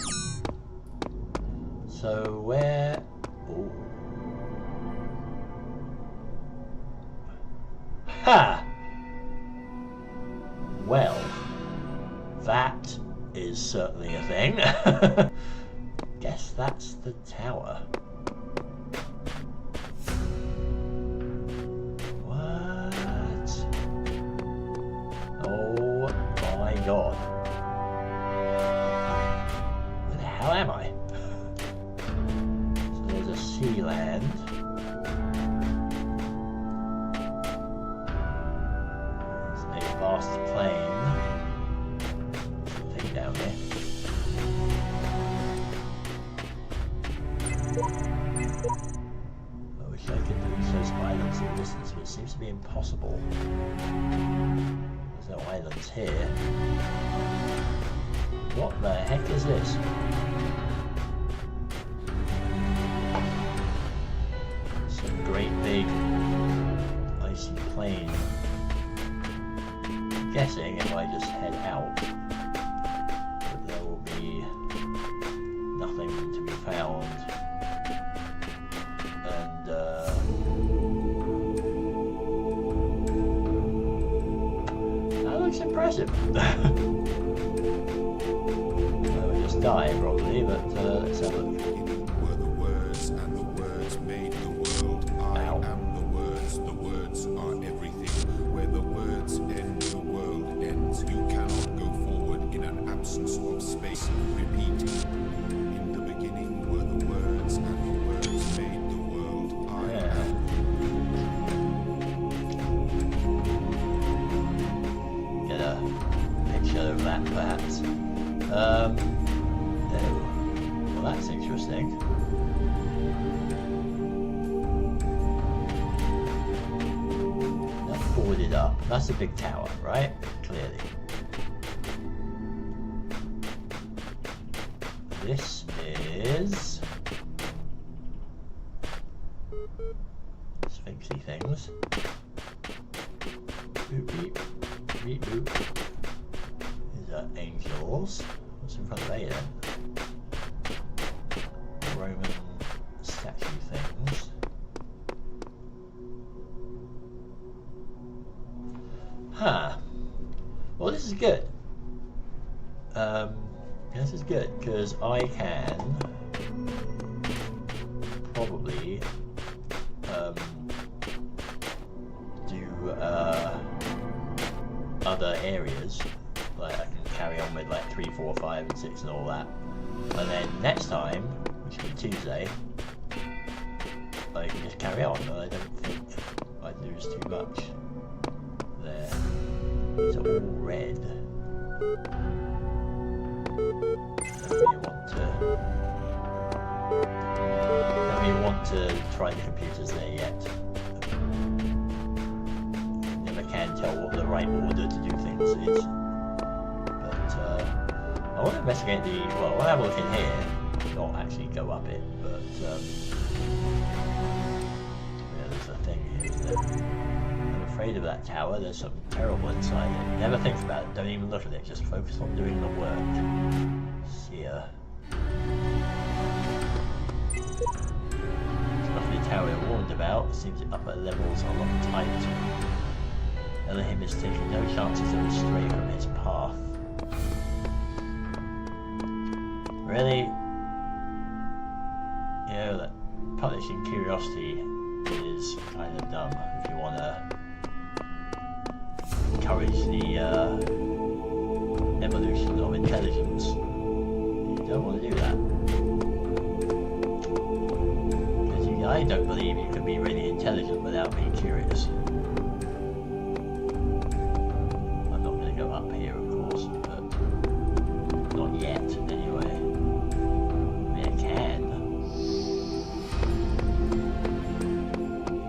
So where... Oh. Ha! Well, that is certainly a thing. Guess that's the tower. What? Oh my god. Where the hell am I? So there's a sea land. Vast plain. Thing down there. I wish I could reach those islands in distance, but it seems to be impossible. There's no islands here. What the heck is this? Some great big icy plain. Guessing if I just head out that there will be nothing to be found, and that looks impressive. I would just die probably, but let's have a look. Were the words, and the words made the world. I am the words are everything. Where the words end, the world ends. You cannot go forward in an absence of space. Repeat. In the beginning were the words, and the words made the world. I am. Get a picture of that perhaps. No. Well, that's interesting. Forwarded up. That's a big tower, right? Clearly. This is sphinxy things. Boop beep. Beep boop. These are angels. What's in front of A then? Roman statue things. Huh. Well, this is good. This is good because I can probably do other areas. Like I can carry on with like 3, 4, 5, and 6 and all that. And then next time, which will be Tuesday, I can just carry on. And I don't think I'd lose too much. There. It's all red. Don't really want to try the computers there yet. Never can tell what the right order to do things is. But I want to investigate the. Well, I'll have a look in here. Not actually go up it, but yeah, there's a thing here, isn't there? I'm afraid of that tower. There's something terrible inside it. Never think about it. Don't even look at it. Just focus on doing the work. Here. It's roughly the tower we're warned about. Seems the upper levels are locked tight. Elohim is taking no chances of stray from his path. Really? You know, that punishing curiosity is kind of dumb if you want to encourage the evolution of intelligence. You don't want to do that. Because I don't believe you can be really intelligent without being curious. I'm not going to go up here, of course, but not yet, anyway. I mean, I can.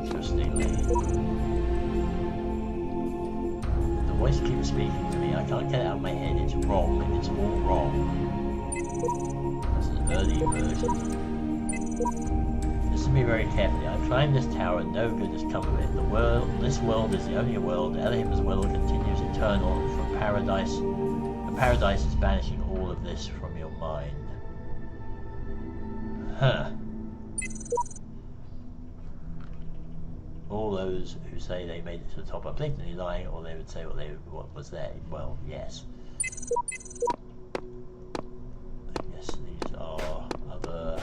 Interestingly. The voice keeps speaking to me. I can't get it out of my head. It's wrong. It's all wrong. That's an early version. Listen to me very carefully. I've climbed this tower and no good has come of it. This world is the only world. Elohim's will continues eternal from paradise. And paradise is banishing all of this from your mind. Huh. All those who say they made it to the top are blatantly lying, or they would say what was there. Well, yes. I guess these are other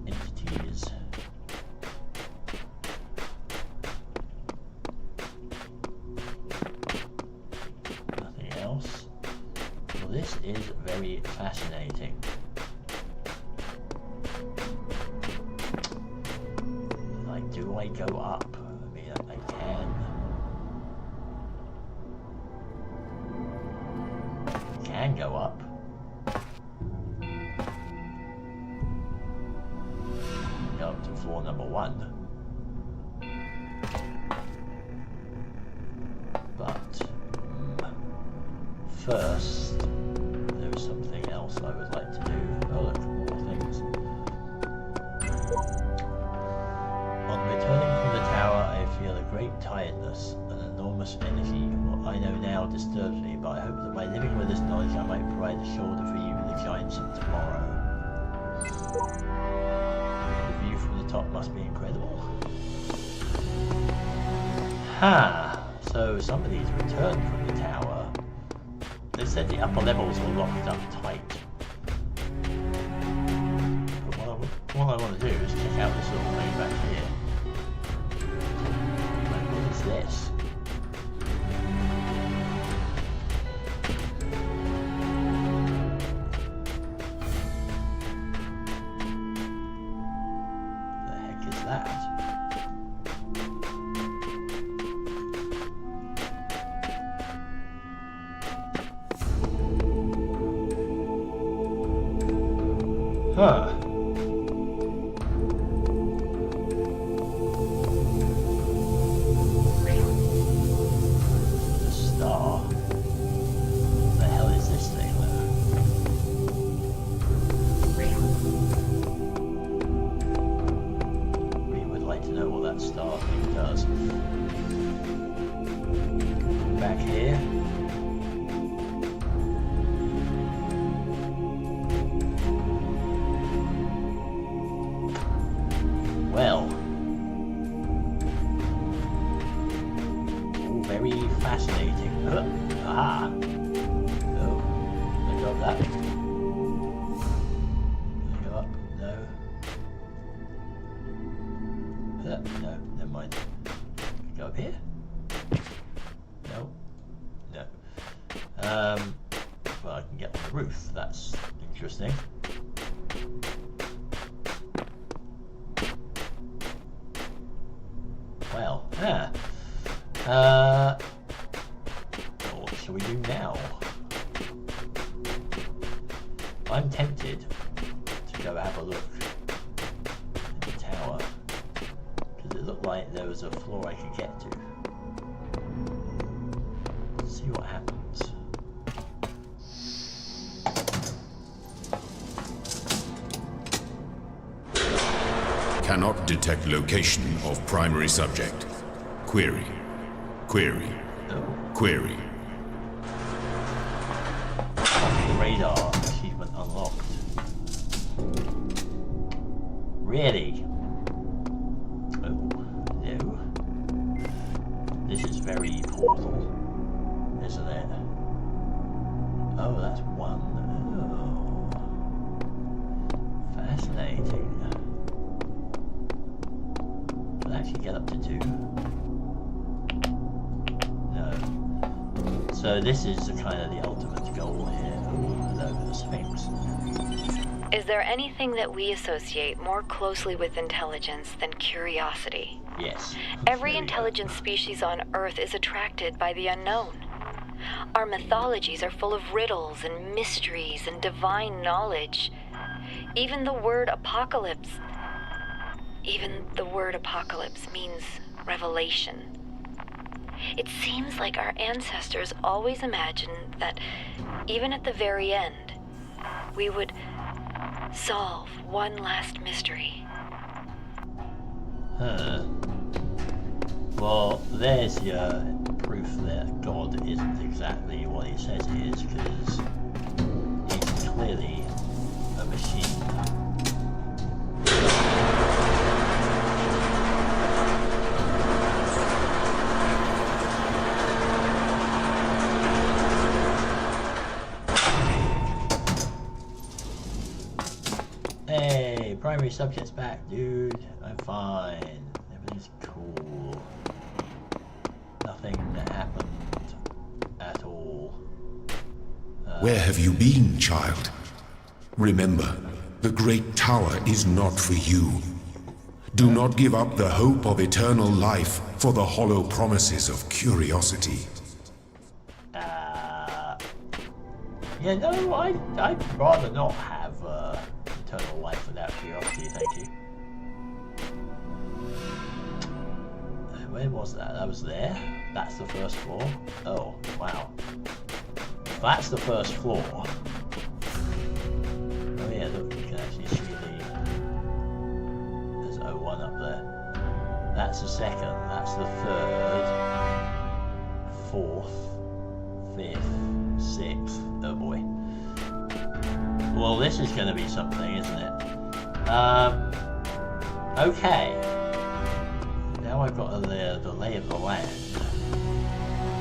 entities. Nothing else. Well, this is very fascinating. Do I go up? I mean, I can go up. Go up to floor number 1. But first, there's something else I would like to do. Oh, look, more things. On returning from the tower, I feel a great tiredness, an enormous energy. What I know now disturbs me, but I hope that by living with this knowledge I might provide a shoulder for you the giants of tomorrow. The view from the top must be incredible. Ha! So somebody's returned from the tower. They said the upper levels were locked up tight. But what I want to do is check out this little thing back here. What is this? The heck is that? Huh. Back here. Well, all very fascinating. Ah, no, I got that. Can I go up? No. No, never mind. Go up here? No. No. Well, I can get on the roof. That's interesting. I'm tempted to go have a look at the tower, because it looked like there was a floor I could get to. Let's see what happens. Cannot detect location of primary subject. Query. Query. Oh. Query. Radar achievement unlocked. Really? Oh, no. This is very Portal, isn't it? Oh, that's one. Oh. Fascinating. Can I actually get up to 2? No. So this is the kind of the ultimate goal here. Ooh, hello, the Sphinx. Is there anything that we associate more closely with intelligence than curiosity? Yes. Every intelligent species on Earth is attracted by the unknown. Our mythologies are full of riddles and mysteries and divine knowledge. Even the word apocalypse means revelation. It seems like our ancestors always imagined that even at the very end, we would solve one last mystery. Huh. Well, there's your proof that God isn't exactly what he says he is, because he's clearly a machine. Hey, primary subject's back, dude. I'm fine. Everything's cool. Nothing happened at all. Where have you been, child? Remember, the great tower is not for you. Do not give up the hope of eternal life for the hollow promises of curiosity. Yeah, no, I'd rather not have eternal life without curiosity, thank you. Where was that? That was there? That's the first floor? Oh, wow. That's the first floor. Oh yeah, look, you can actually see there's O1 up there. That's the second, that's the third, fourth, fifth, sixth. Oh boy. Well, this is going to be something, isn't it? Okay. Now I've got the lay of the land.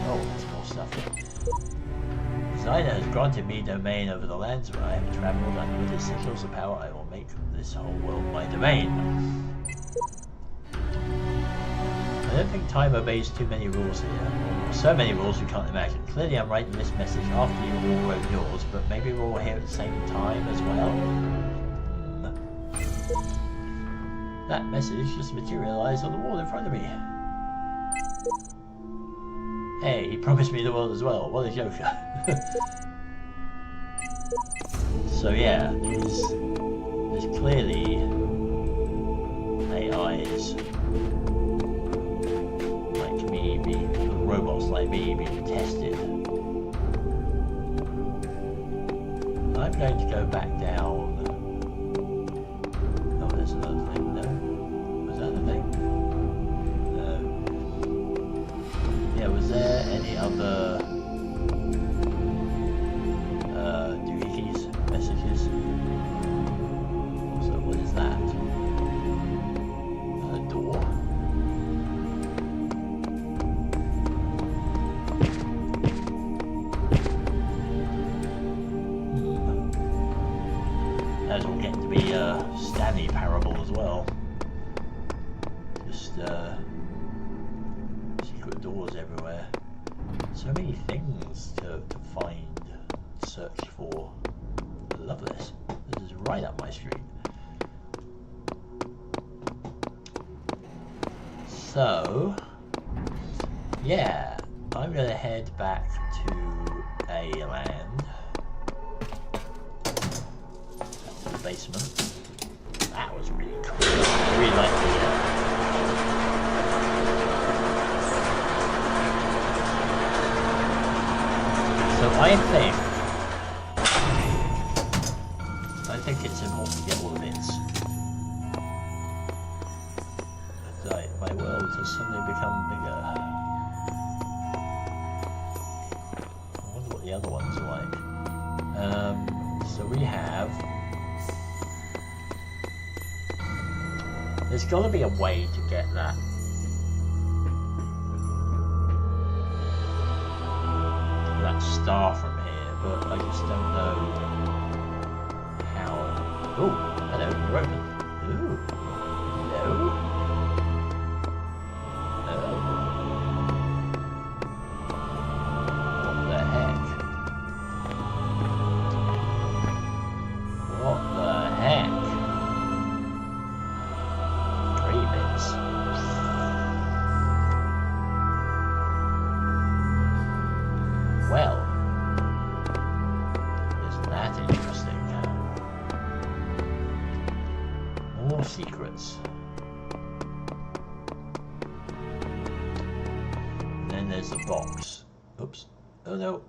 Oh, there's more stuff here. Designer has granted me domain over the lands where I have traveled, and with his signals of power I will make this whole world my domain. I don't think time obeys too many rules here. So many rules you can't imagine. Clearly I'm writing this message after you all wrote yours, but maybe we're all here at the same time as well. That message just materialized on the wall in front of me. Hey, he promised me the world as well. What a joker. So yeah, there's clearly AIs like me, robots like me being tested. I'm going to go back down. Oh, there's another thing. No? Was that the thing? No. Yeah, was there any other doohickeys, messages? Also, what is that? A door? That's all getting to be a Stanley parable as well. Just secret doors everywhere. So many things to find, search for. I love this. This is right up my street. So, yeah, I'm gonna head back to a land basement. That was really cool. I really liked it. So I think it's important to get all of this. Like, my world has suddenly become bigger. I wonder what the other ones are like. So we have... There's got to be a way to get that. That star from here, but I just don't know how. Oh, hello, you're open. Ooh, hello. What the heck? What the heck? 3 bits. Well, isn't that interesting? More secrets. And then there's the box. Oops. Oh no.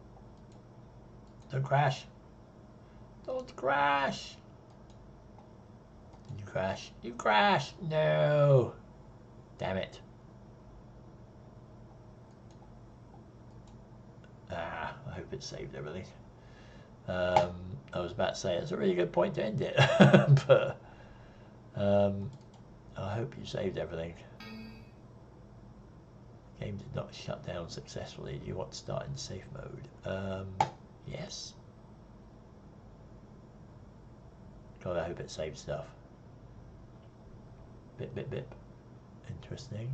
Don't crash. Don't crash. Did you crash? You crashed! No! Damn it. Ah, I hope it saved everything. I was about to say it's a really good point to end it, but I hope you saved everything. Game did not shut down successfully. Do you want to start in safe mode? Yes. God, I hope it saved stuff. Bip, bip, bip. Interesting.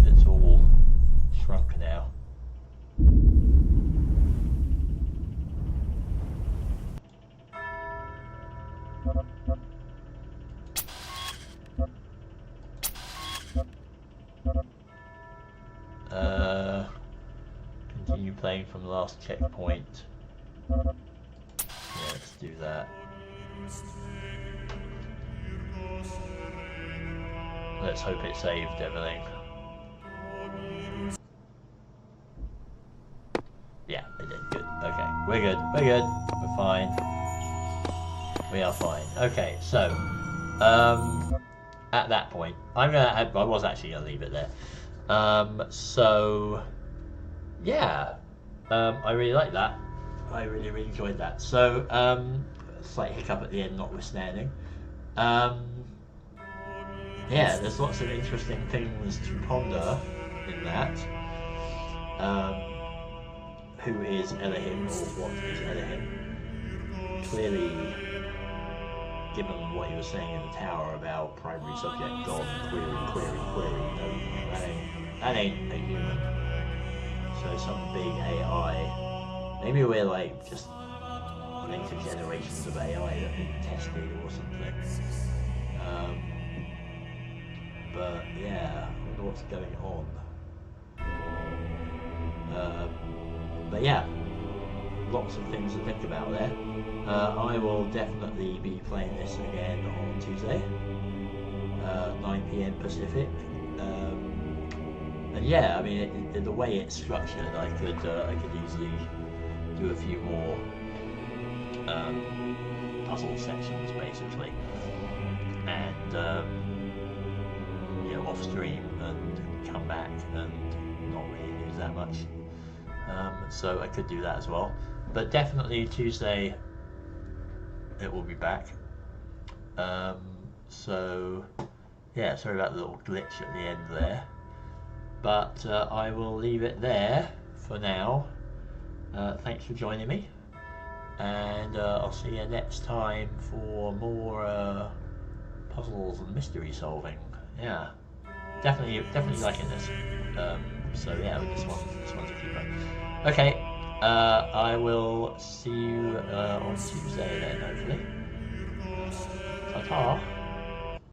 It's all shrunk now. Continue playing from the last checkpoint. Yeah, let's do that. Let's hope it saved everything. Yeah, it did. Good. Okay, we're good. We're good. We're fine. We are fine. Okay, so at that point, I was actually gonna leave it there. So yeah, I really like that. I really enjoyed that. So slight hiccup at the end, notwithstanding. Yeah, there's lots of interesting things to ponder in that. Who is Elohim, or what is Elohim? Clearly, given what he was saying in the tower about primary subject, God, query, no, that ain't a human. So some big AI. Maybe we're like just later generations of AI that have been tested or something. But yeah, I wonder what's going on. But yeah, lots of things to think about there. I will definitely be playing this again on Tuesday, 9 PM Pacific. And yeah, I mean, the way it's structured, I could easily do a few more puzzle sections, basically, and you know, off stream and come back and not really lose that much. So I could do that as well, but definitely Tuesday it will be back. So yeah, sorry about the little glitch at the end there, but I will leave it there for now. Thanks for joining me, and I'll see you next time for more puzzles and mystery solving. Yeah, definitely liking this. So yeah, this one's a keeper. Okay, I will see you on Tuesday then, hopefully. Ta-ta.